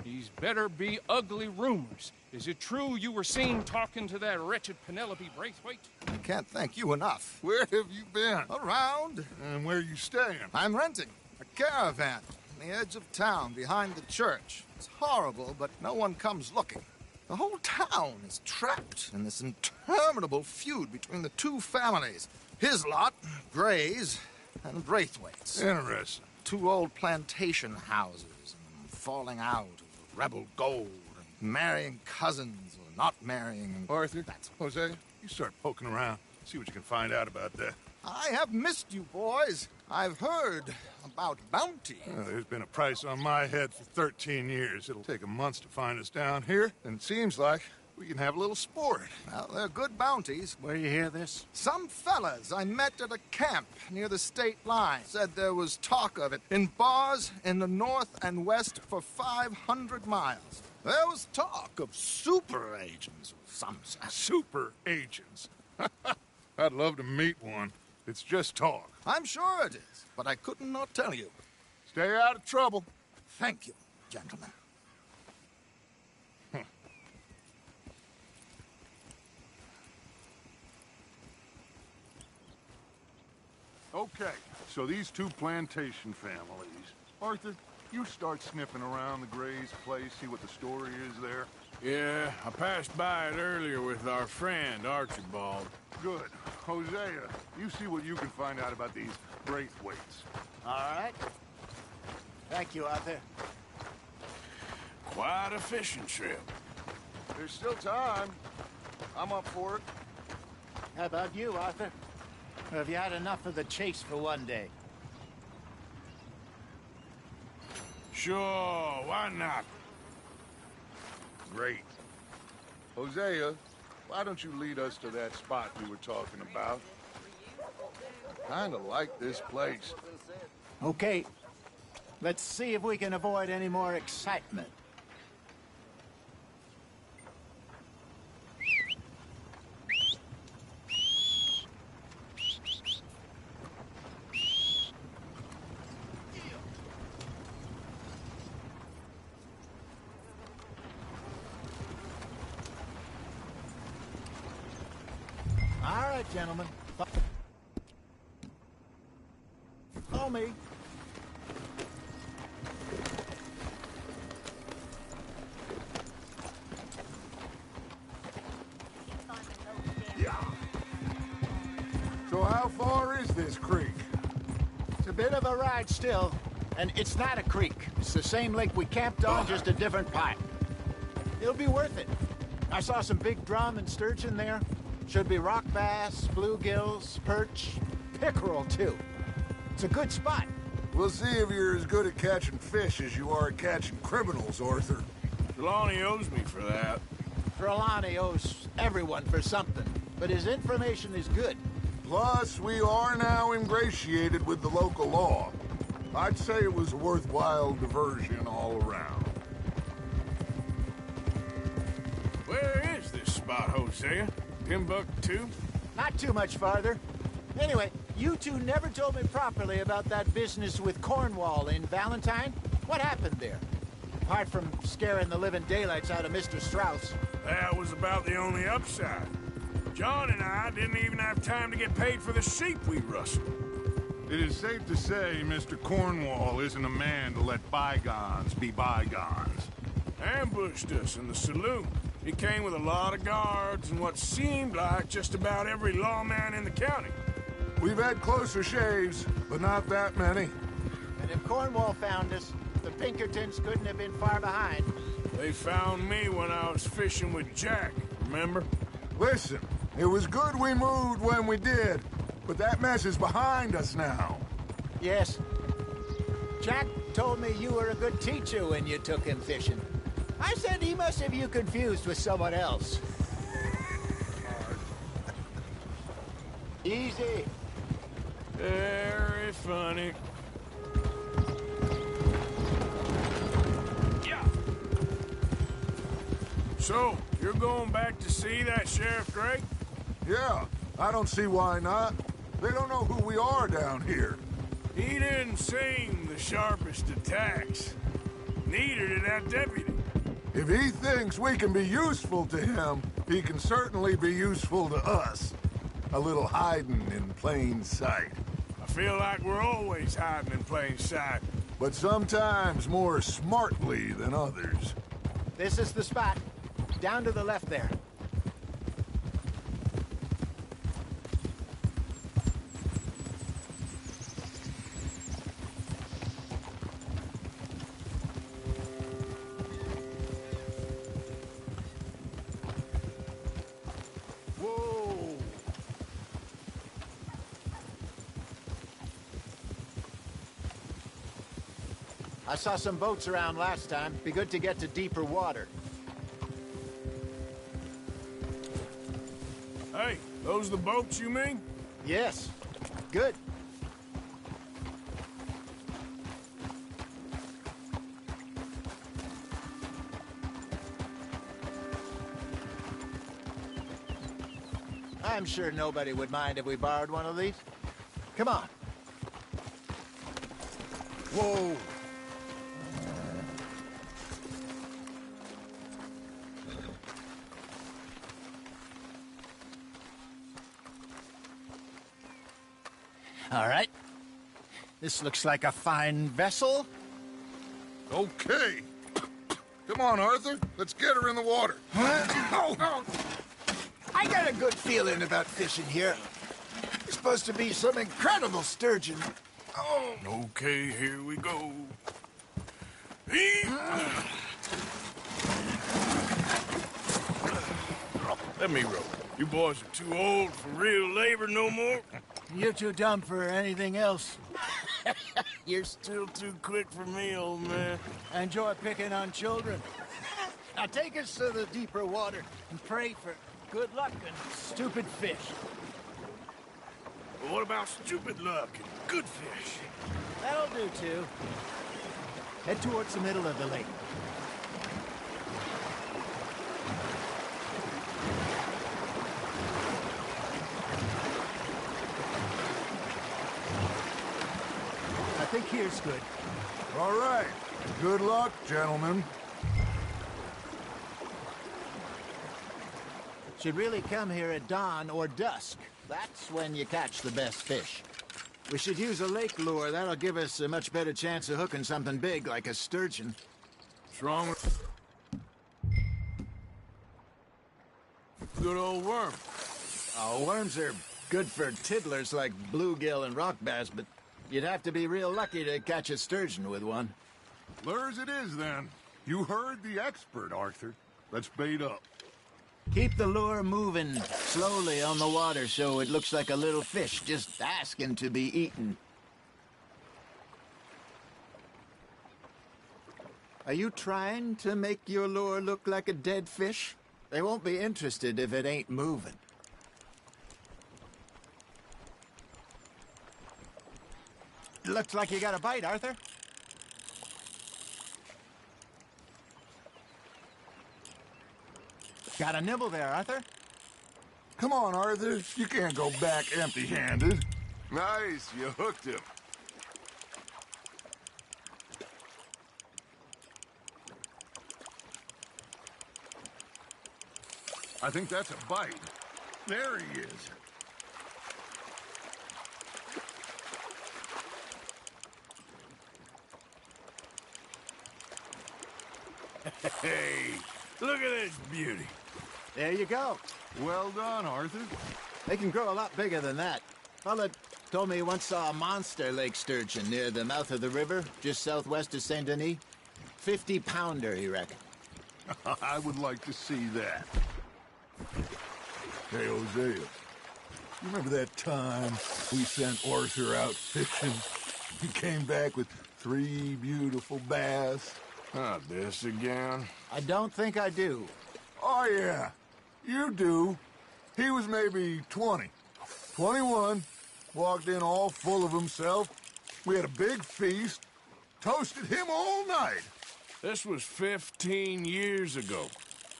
these better be ugly rumors. Is it true you were seen talking to that wretched Penelope Braithwaite? I can't thank you enough. Where have you been? Around. And where are you staying? I'm renting a caravan on the edge of town behind the church. It's horrible, but no one comes looking. The whole town is trapped in this interminable feud between the two families. His lot, Gray's, and Braithwaite's. Interesting. Two old plantation houses, and falling out over rebel gold, and marrying cousins or not marrying. And Arthur, Jose, you start poking around. See what you can find out about that. I have missed you, boys. I've heard about bounty. There's been a price on my head for 13 years. It'll take a month to find us down here, and it seems like We can have a little sport. Well, they're good bounties. Where you hear this? Some fellas I met at a camp near the state line said there was talk of it in bars in the north and west for 500 miles. There was talk of super agents of some sort. Super agents. I'd love to meet one. It's just talk. I'm sure it is, but I couldn't not tell you. Stay out of trouble. Thank you, gentlemen. Okay, so these two plantation families. Arthur, you start sniffing around the Gray's place, see what the story is there. Yeah, I passed by it earlier with our friend, Archibald. Good. Hosea, you see what you can find out about these Braithwaites. All right. Thank you, Arthur. Quite a fishing trip. There's still time. I'm up for it. How about you, Arthur? Or have you had enough of the chase for one day? Sure, why not? Great. Hosea, why don't you lead us to that spot you were talking about? I kinda like this place. Okay. Let's see if we can avoid any more excitement. All right, gentlemen. Follow me. Yeah. So how far is this creek? It's a bit of a ride still, and it's not a creek. It's the same lake we camped on, just a different part. It'll be worth it. I saw some big drum and sturgeon there. Should be rock bass, bluegills, perch, pickerel, too. It's a good spot. We'll see if you're as good at catching fish as you are at catching criminals, Arthur. Trelawney owes me for that. Trelawney owes everyone for something, but his information is good. Plus, we are now ingratiated with the local law. I'd say it was a worthwhile diversion all around. Where is this spot, Hosea? Timbuktu? Not too much farther. Anyway, you two never told me properly about that business with Cornwall in Valentine. What happened there? Apart from scaring the living daylights out of Mr. Strauss. That was about the only upside. John and I didn't even have time to get paid for the sheep we rustled. It is safe to say Mr. Cornwall isn't a man to let bygones be bygones. Ambushed us in the saloon. He came with a lot of guards and what seemed like just about every lawman in the county. We've had closer shaves, but not that many. And if Cornwall found us, the Pinkertons couldn't have been far behind. They found me when I was fishing with Jack, remember? Listen, it was good we moved when we did, but that mess is behind us now. Yes. Jack told me you were a good teacher when you took him fishing. I said he must have you confused with someone else. Easy. Very funny. Yeah. So, you're going back to see that Sheriff Gray? Yeah, I don't see why not. They don't know who we are down here. He didn't seem the sharpest attacks. Neither did that deputy. If he thinks we can be useful to him, he can certainly be useful to us. A little hiding in plain sight. I feel like we're always hiding in plain sight. But sometimes more smartly than others. This is the spot. Down to the left there. I saw some boats around last time. Be good to get to deeper water. Those the boats, you mean? Yes. Good. I'm sure nobody would mind if we borrowed one of these. Come on. Whoa. All right. This looks like a fine vessel. Okay. Come on, Arthur. Let's get her in the water. Oh. I got a good feeling about fishing here. It's supposed to be some incredible sturgeon. Oh. Okay, here we go. Let me row. You boys are too old for real labor no more. You're too dumb for anything else. You're still too quick for me, old man. Enjoy picking on children. Now take us to the deeper water and pray for good luck and stupid fish. Well, what about stupid luck and good fish? That'll do, too. Head towards the middle of the lake. I think here's good. All right. Good luck, gentlemen. Should really come here at dawn or dusk. That's when you catch the best fish. We should use a lake lure. That'll give us a much better chance of hooking something big like a sturgeon. What's wrong with... Good old worm. Oh, worms are good for tiddlers like bluegill and rock bass, but you'd have to be real lucky to catch a sturgeon with one. Lures it is, then. You heard the expert, Arthur. Let's bait up. Keep the lure moving slowly on the water so it looks like a little fish just asking to be eaten. Are you trying to make your lure look like a dead fish? They won't be interested if it ain't moving. Looks like you got a bite, Arthur. Got a nibble there, Arthur. Come on, Arthur. You can't go back empty-handed. Nice. You hooked him. I think that's a bite. There he is. Hey, look at this beauty. There you go. Well done, Arthur. They can grow a lot bigger than that. Fella told me he once saw a monster lake sturgeon near the mouth of the river, just southwest of Saint Denis. 50-pounder, he reckoned. I would like to see that. Hey, Hosea, you remember that time we sent Arthur out fishing? He came back with 3 beautiful bass. Not this again. I don't think I do. Oh, yeah. You do. He was maybe 20. 21. Walked in all full of himself. We had a big feast. Toasted him all night. This was 15 years ago.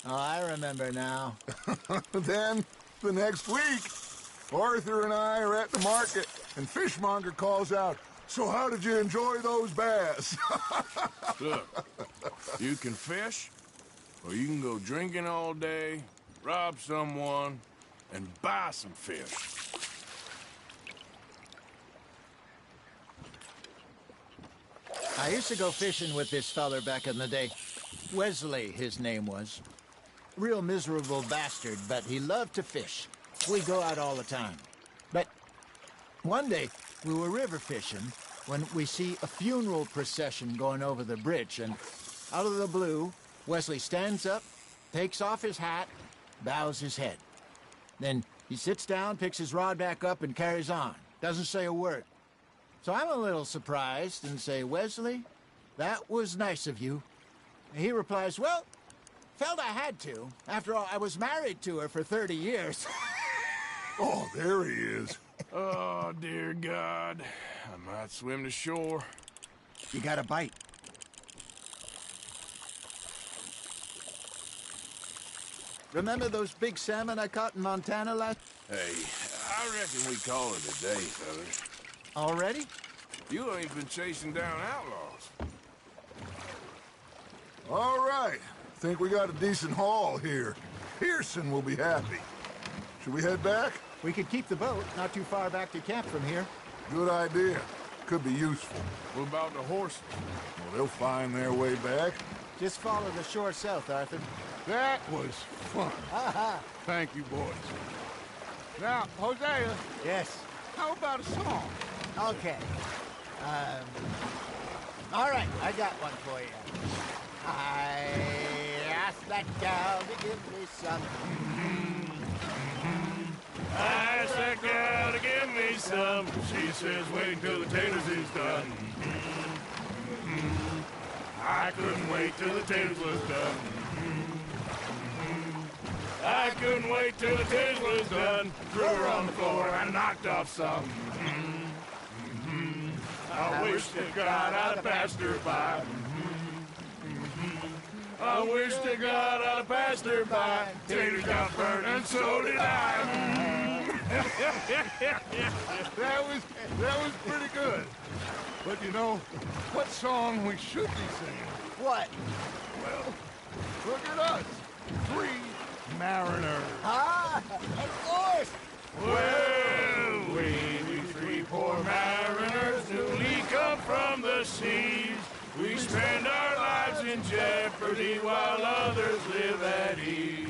Oh, I remember now. Then, the next week, Arthur and I are at the market, and Fishmonger calls out, "So how did you enjoy those bass?" Look, you can fish, or you can go drinking all day, rob someone, and buy some fish. I used to go fishing with this feller back in the day. Wesley, his name was. Real miserable bastard, but he loved to fish. We'd go out all the time. But one day, we were river fishing when we see a funeral procession going over the bridge, and out of the blue, Wesley stands up, takes off his hat, bows his head. Then he sits down, picks his rod back up, and carries on. Doesn't say a word. So I'm a little surprised and say, "Wesley, that was nice of you." And he replies, "Well, felt I had to. After all, I was married to her for 30 years. Oh, there he is. Oh, dear God. I might swim to shore. You got a bite. Remember those big salmon I caught in Montana last... Hey, I reckon we call it a day, fellas. Already? You ain't been chasing down outlaws. All right. Think we got a decent haul here. Pearson will be happy. Should we head back? We could keep the boat, not too far back to camp from here. Good idea. Could be useful. What about the horses? Well, they'll find their way back. Just follow the shore south, Arthur. That was fun. Thank you, boys. Now, Hosea. Yes? How about a song? Okay. All right, I got one for you. I asked that gal to give me some. I asked that gal to give me some. She says, wait till the taters is done. I couldn't wait till the taters was done. I couldn't wait till the taters was done. Threw her on the floor and knocked off some. I wish to God I'd have passed her by. I wish to God I'd have passed her by. Taters got burned and so did I. That was pretty good. But you know, what song we should be singing? What? Well, look at us. 3 mariners. Ah, of course. Well, we 3 poor mariners newly come from the seas. We spend our lives in jeopardy while others live at ease.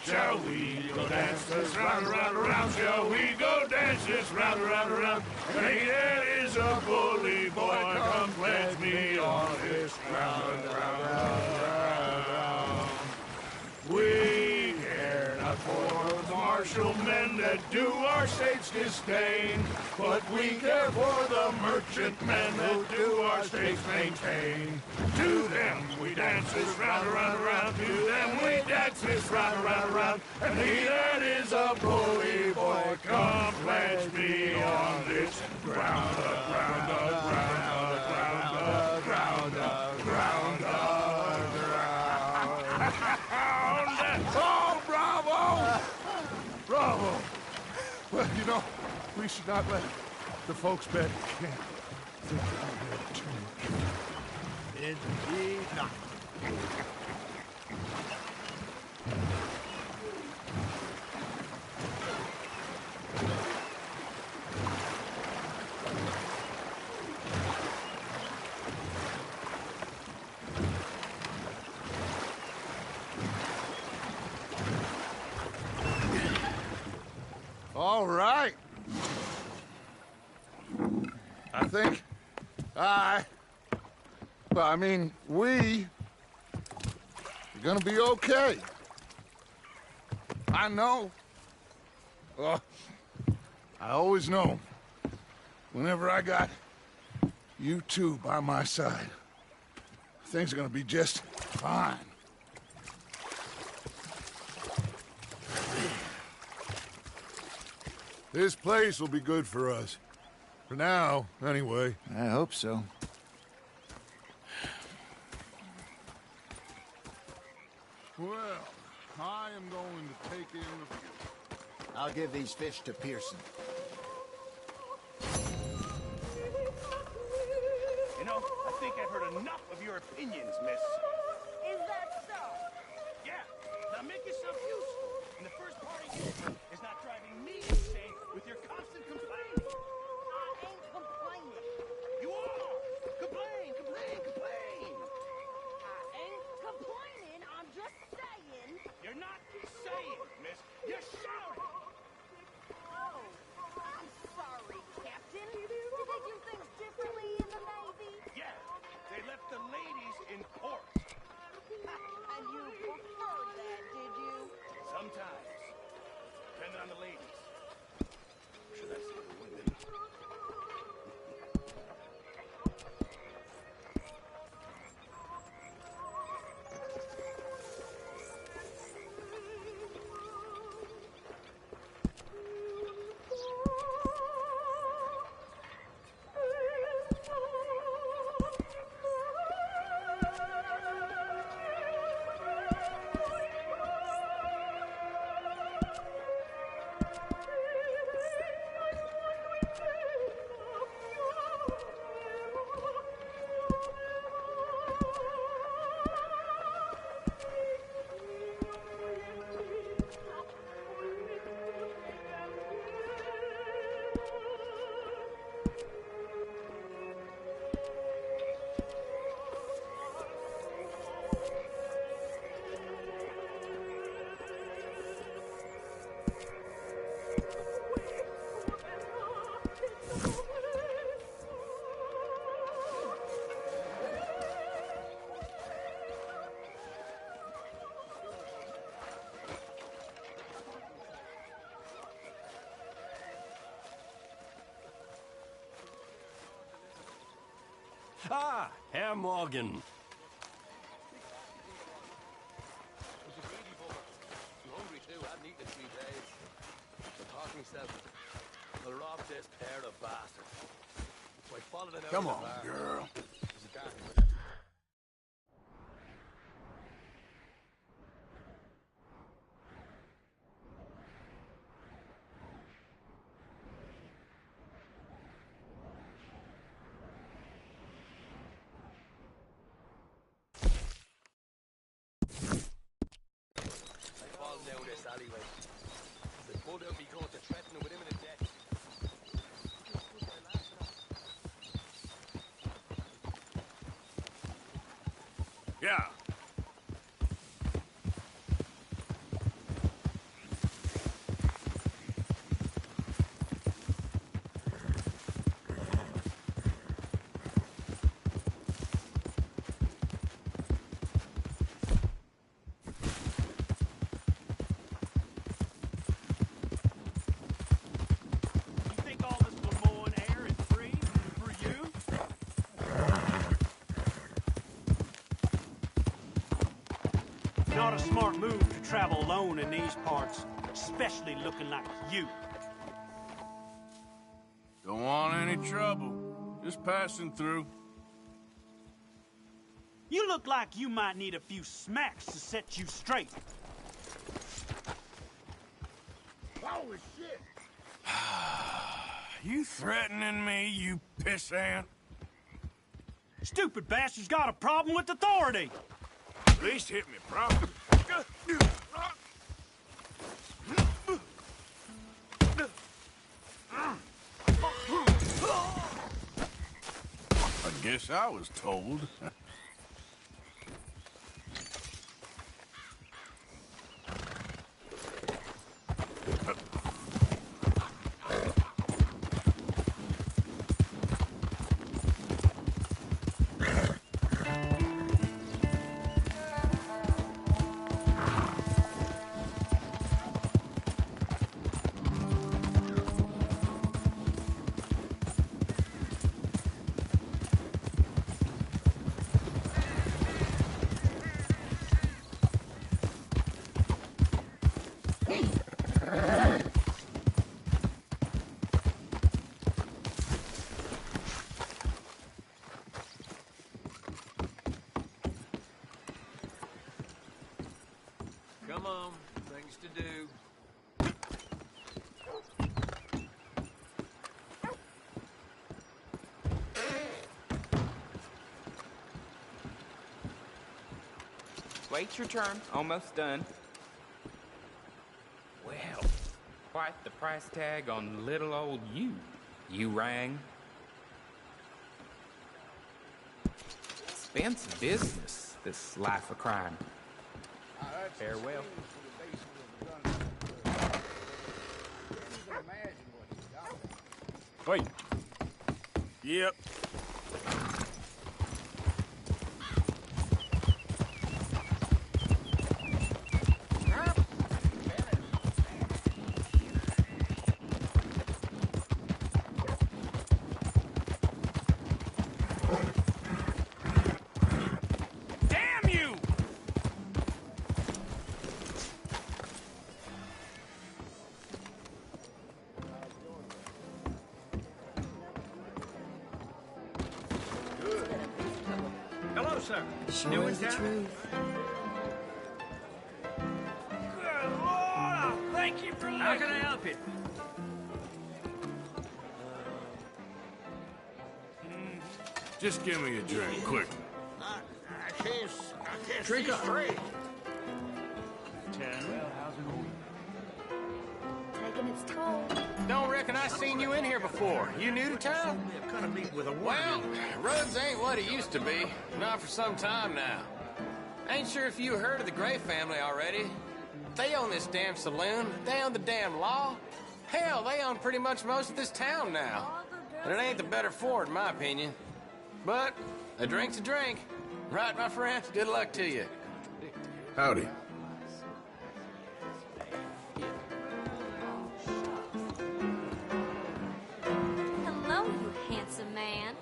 Shall we go dance this round, around, around? Shall we go dance this round, around, around? Hey, that is a bully boy. Come pledge me on this ground, round. We care not for the martial men that do our state's disdain, but we care for the merchant men that do our state's maintain. To them we dance this round, around, around. To them we dance this round, around, around. And he that is a bully boy, come pledge me on this ground, ground, ground, ground, ground, ground, ground. Oh, bravo! Bravo! Well, you know, we should not let the folks back at camp think that we had too much. Indeed not. All right. I think we are gonna be okay. I know. I always know. Whenever I got you two by my side, things are gonna be just fine. This place will be good for us. For now, anyway. I hope so. Well, I am going to take in the view. I'll give these fish to Pearson. You know, I think I've heard enough of your opinions, miss. Is that so? Yeah. Now make yourself useful. And the first part of you is not driving me insane with your constant complaining. I ain't complaining. You are! Complain, complain, complain! I ain't complaining. I'm just saying. You're not saying, miss. You're shouting! Oh, I'm sorry, Captain. Did they do things differently in the Navy? Yeah, they left the ladies in port. And you preferred that, did you? Sometimes. Ah, Herr Morgan. Come on, girl. Yeah. Not a smart move to travel alone in these parts, especially looking like you. Don't want any trouble. Just passing through. You look like you might need a few smacks to set you straight. Holy shit! You threatening me, you pissant? Stupid bastard's got a problem with authority. At least hit me properly. I guess I was told. Come on, things to do. Wait your turn. Almost done. Well, quite the price tag on little old you. You rang. Expensive business, this life of crime. Farewell. Wait. Yep. Damn you! Hello, sir. New in town? Good Lord! Thank you for listening. How can I help you? Just give me a drink, quick. I can't Drink see up. straight. 10. Taking its toll. Don't reckon I seen you in here before. You new to town? Gonna meet with a Well, roads ain't what it used to be. Not for some time now. Ain't sure if you heard of the Gray family already. They own this damn saloon. They own the damn law. Hell, they own pretty much most of this town now. And it ain't the better for it, in my opinion. But a drink's a drink. Right, my friend? Good luck to you. Howdy. Hello, you handsome man.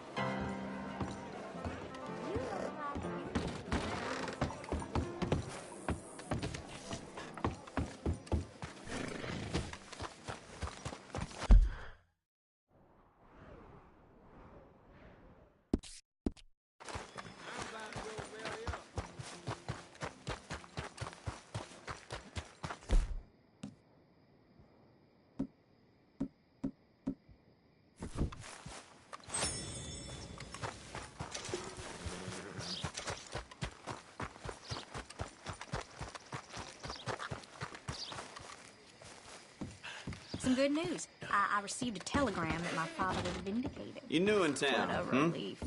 Some good news. I received a telegram that my father was vindicated. You new in town, What a relief.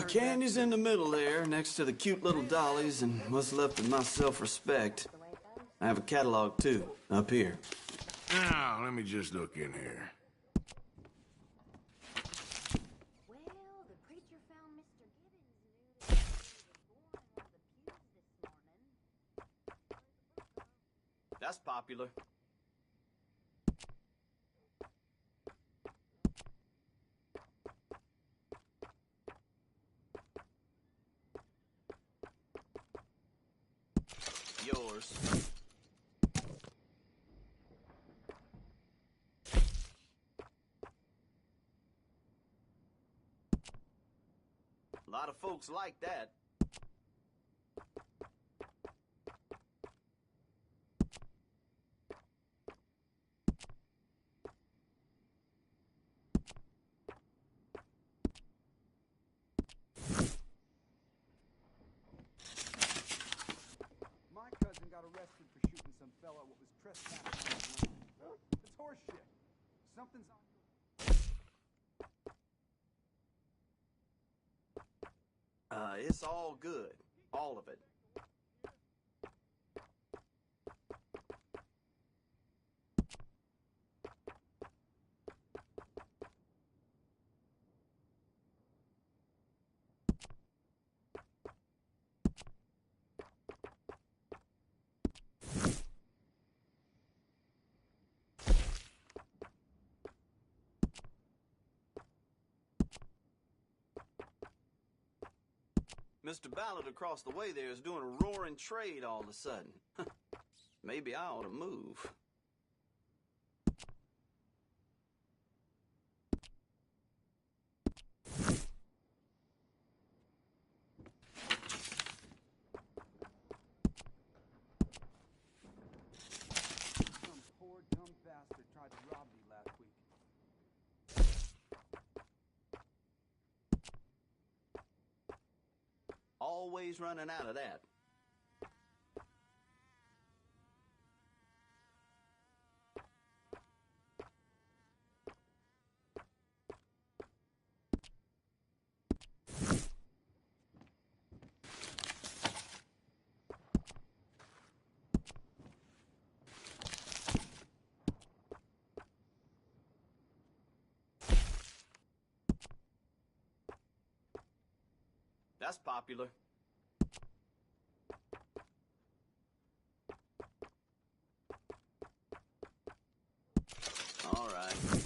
Candy's in the middle there, next to the cute little dollies and what's left of my self-respect. I have a catalog, too, up here. Now, let me just look in here. That's popular. Yours. A lot of folks like that. My cousin got arrested for shooting some fella what was trespassing on his land. It's horseshit. Something's on It's all good. All of it. Mr. Ballard across the way there is doing a roaring trade all of a sudden. Maybe I ought to move. some poor dumb bastard tried to rob me last week. Always running out of that. That's popular. All right.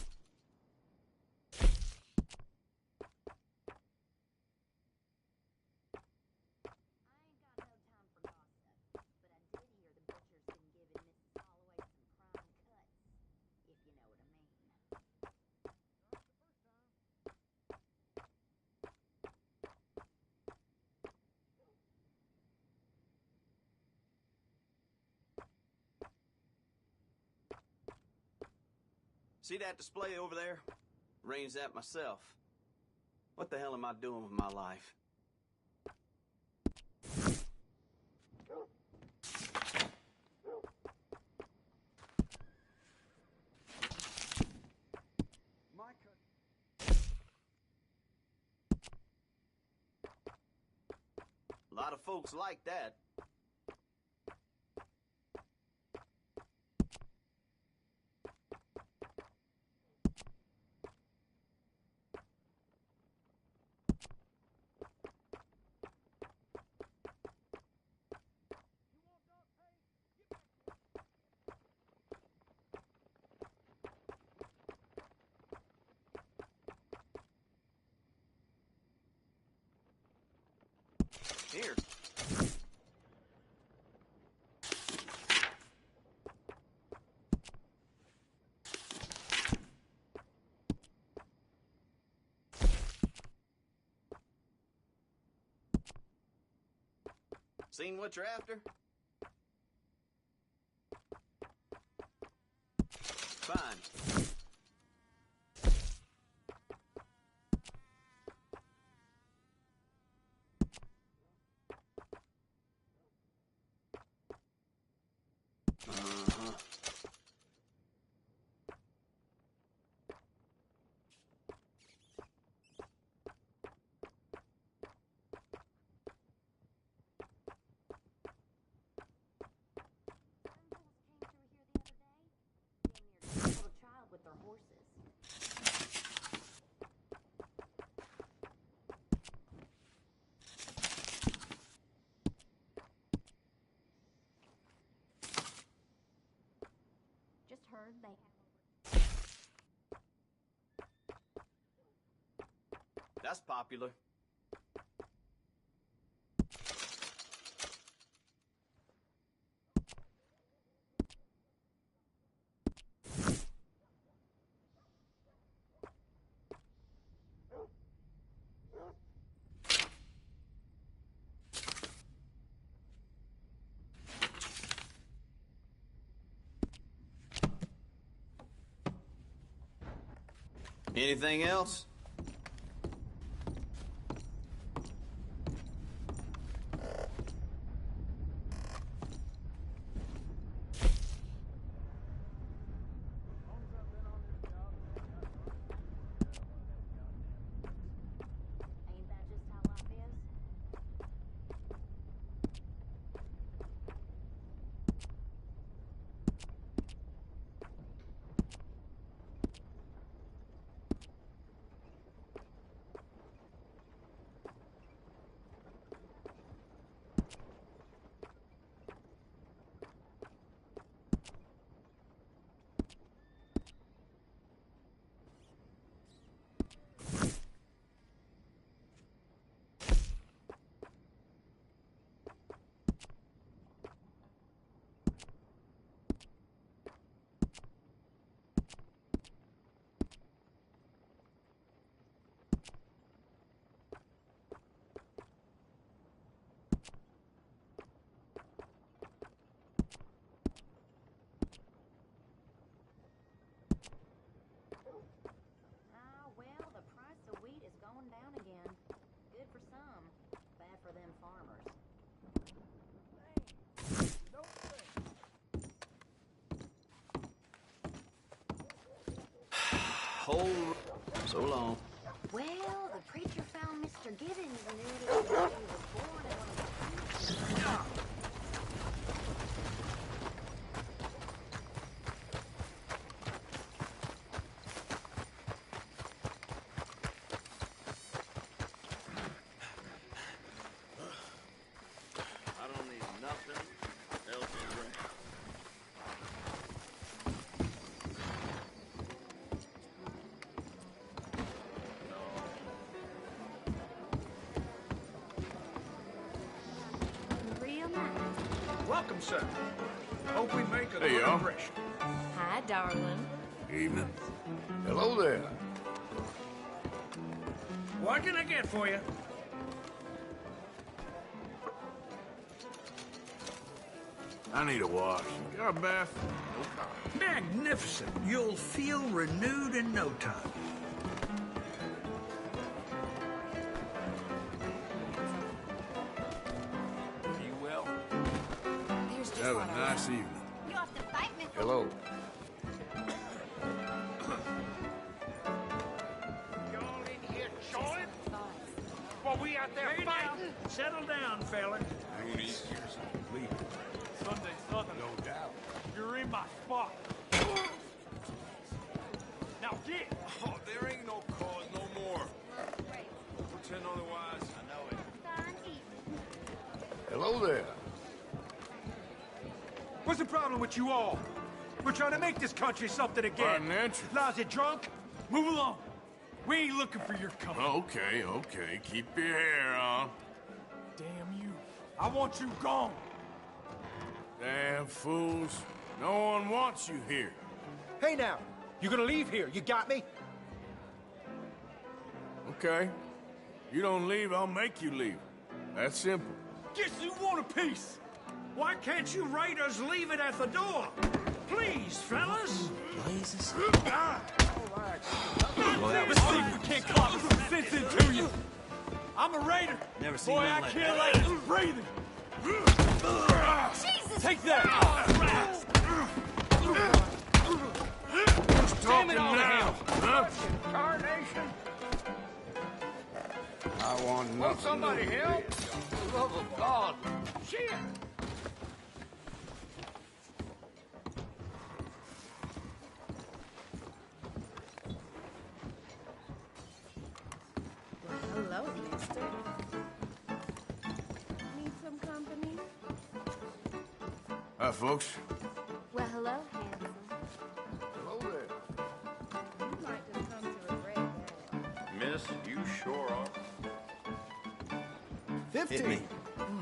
See that display over there? Arranged that myself. What the hell am I doing with my life? My cousin. A lot of folks like that. Here. Seen what you're after? Fine. That's popular. Anything else? Ain't that just how life is? Well, the price of wheat is going down again. Good for some, bad for them farmers. Hold. So long. Well, the preacher found Mr. Gibbons and knew that he was born in one of the... I don't need nothing else to drink. Real nice. Welcome, sir. Hope we make a Hey, good y'all. impression. Hi, darling. Evening. Hello there. What can I get for you? I need a wash. You got a bath? Magnificent. You'll feel renewed in no time. You will. Here's just Have what a I nice evening. You have to fight me for... Hello. Y'all in here jawing? While we out there fighting? Settle down, fella. Sunday Southern. No doubt. You're in my spot. Now get! Oh, there ain't no cause no more. Pretend otherwise. I know it. Fine eating. Hello there. What's the problem with you all? We're trying to make this country something again. Financial. Lousy drunk? Move along. We ain't looking for your company. Okay, okay. Keep your hair on. Damn you. I want you gone. Damn fools. No one wants you here. Hey now, you gonna leave here? You got me? Okay. You don't leave, I'll make you leave. That's simple. Guess you want a piece. Why can't you raiders leave it at the door? Please, fellas. Blazes. This thing can't clock some sense into you. I'm a raider. Never seen Boy, I nothing like kill that. like it's breathing. Jesus! Take that. Who's Damn it talking all to now? hell. Huh? Carnation. I want nothing. Won't somebody help? For the love of God. Shit. Hello, mister. Need some company? Hi, folks. Well, hello, handsome. Hello there. You might just come to regret that. miss. You sure are. 50. Hit me. I'm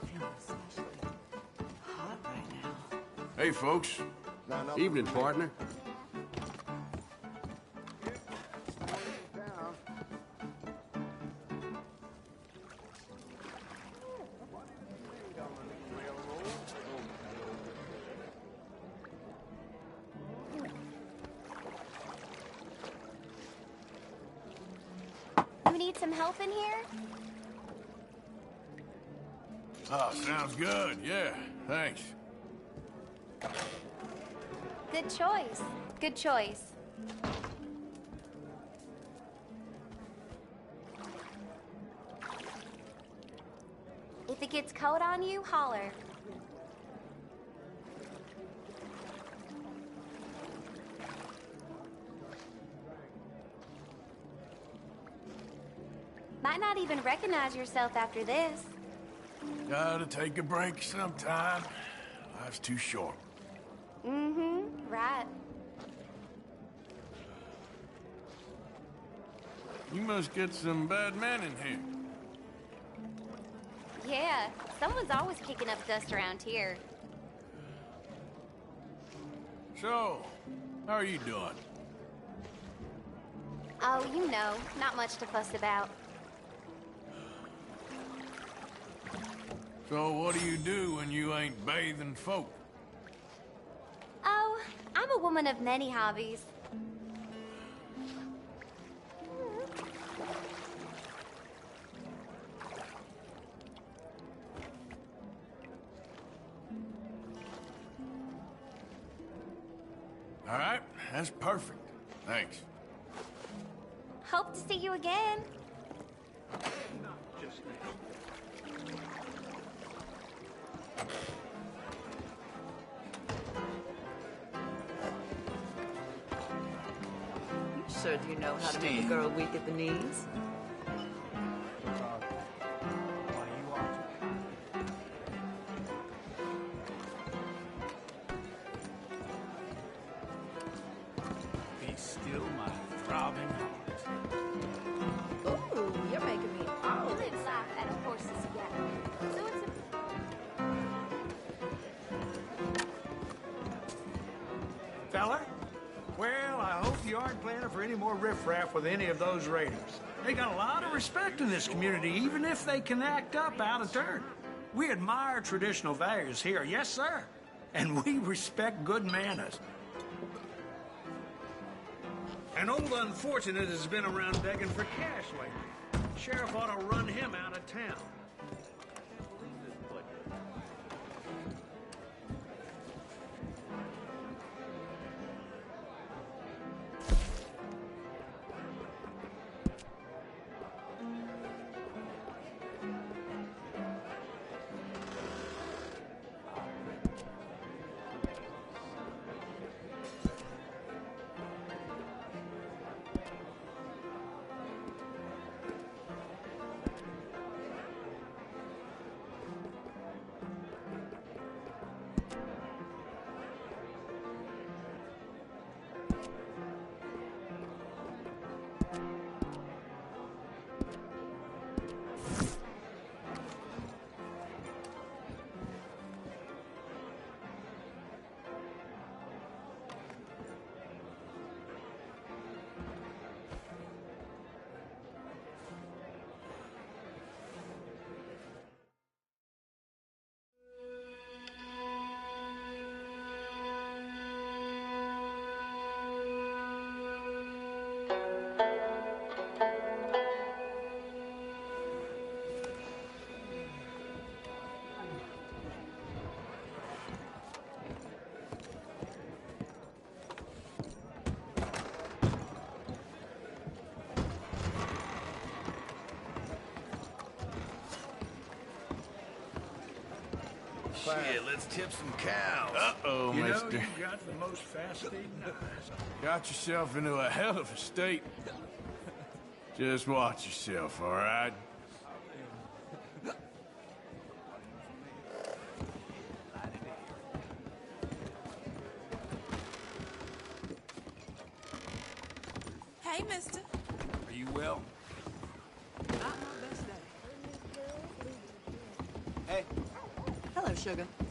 feeling especially hot right now. Hey, folks. Evening, partner. You need some help in here? Oh, sounds good. Yeah, thanks. Good choice. Good choice. If it gets cold on you, holler. Might not even recognize yourself after this. Gotta take a break sometime. Life's too short. Mm-hmm, right. You must get some bad men in here. Yeah, someone's always kicking up dust around here. So, how are you doing? Oh, you know, not much to fuss about. So what do you do when you ain't bathing folk? Oh, I'm a woman of many hobbies. All right, that's perfect. Thanks. Hope to see you again. You sure do know how to make a girl weak at the knees? Be still my throbbing heart. Ooh, you're making me all You live life at a horse's gallop. So it's Fella? Well, I hope you aren't planning for any more riffraff with any of those raiders. They got a lot of respect in this community, even if they can act up out of turn. We admire traditional values here, yes, sir. And we respect good manners. An old unfortunate has been around begging for cash lately. Sheriff ought to run him out of town. Shit, let's tip some cows. Uh-oh, You know, mister. you got the most fascinating eyes. Got yourself into a hell of a state. Just watch yourself, all right? Hey, mister. Are you well? Hey. Hello, sugar.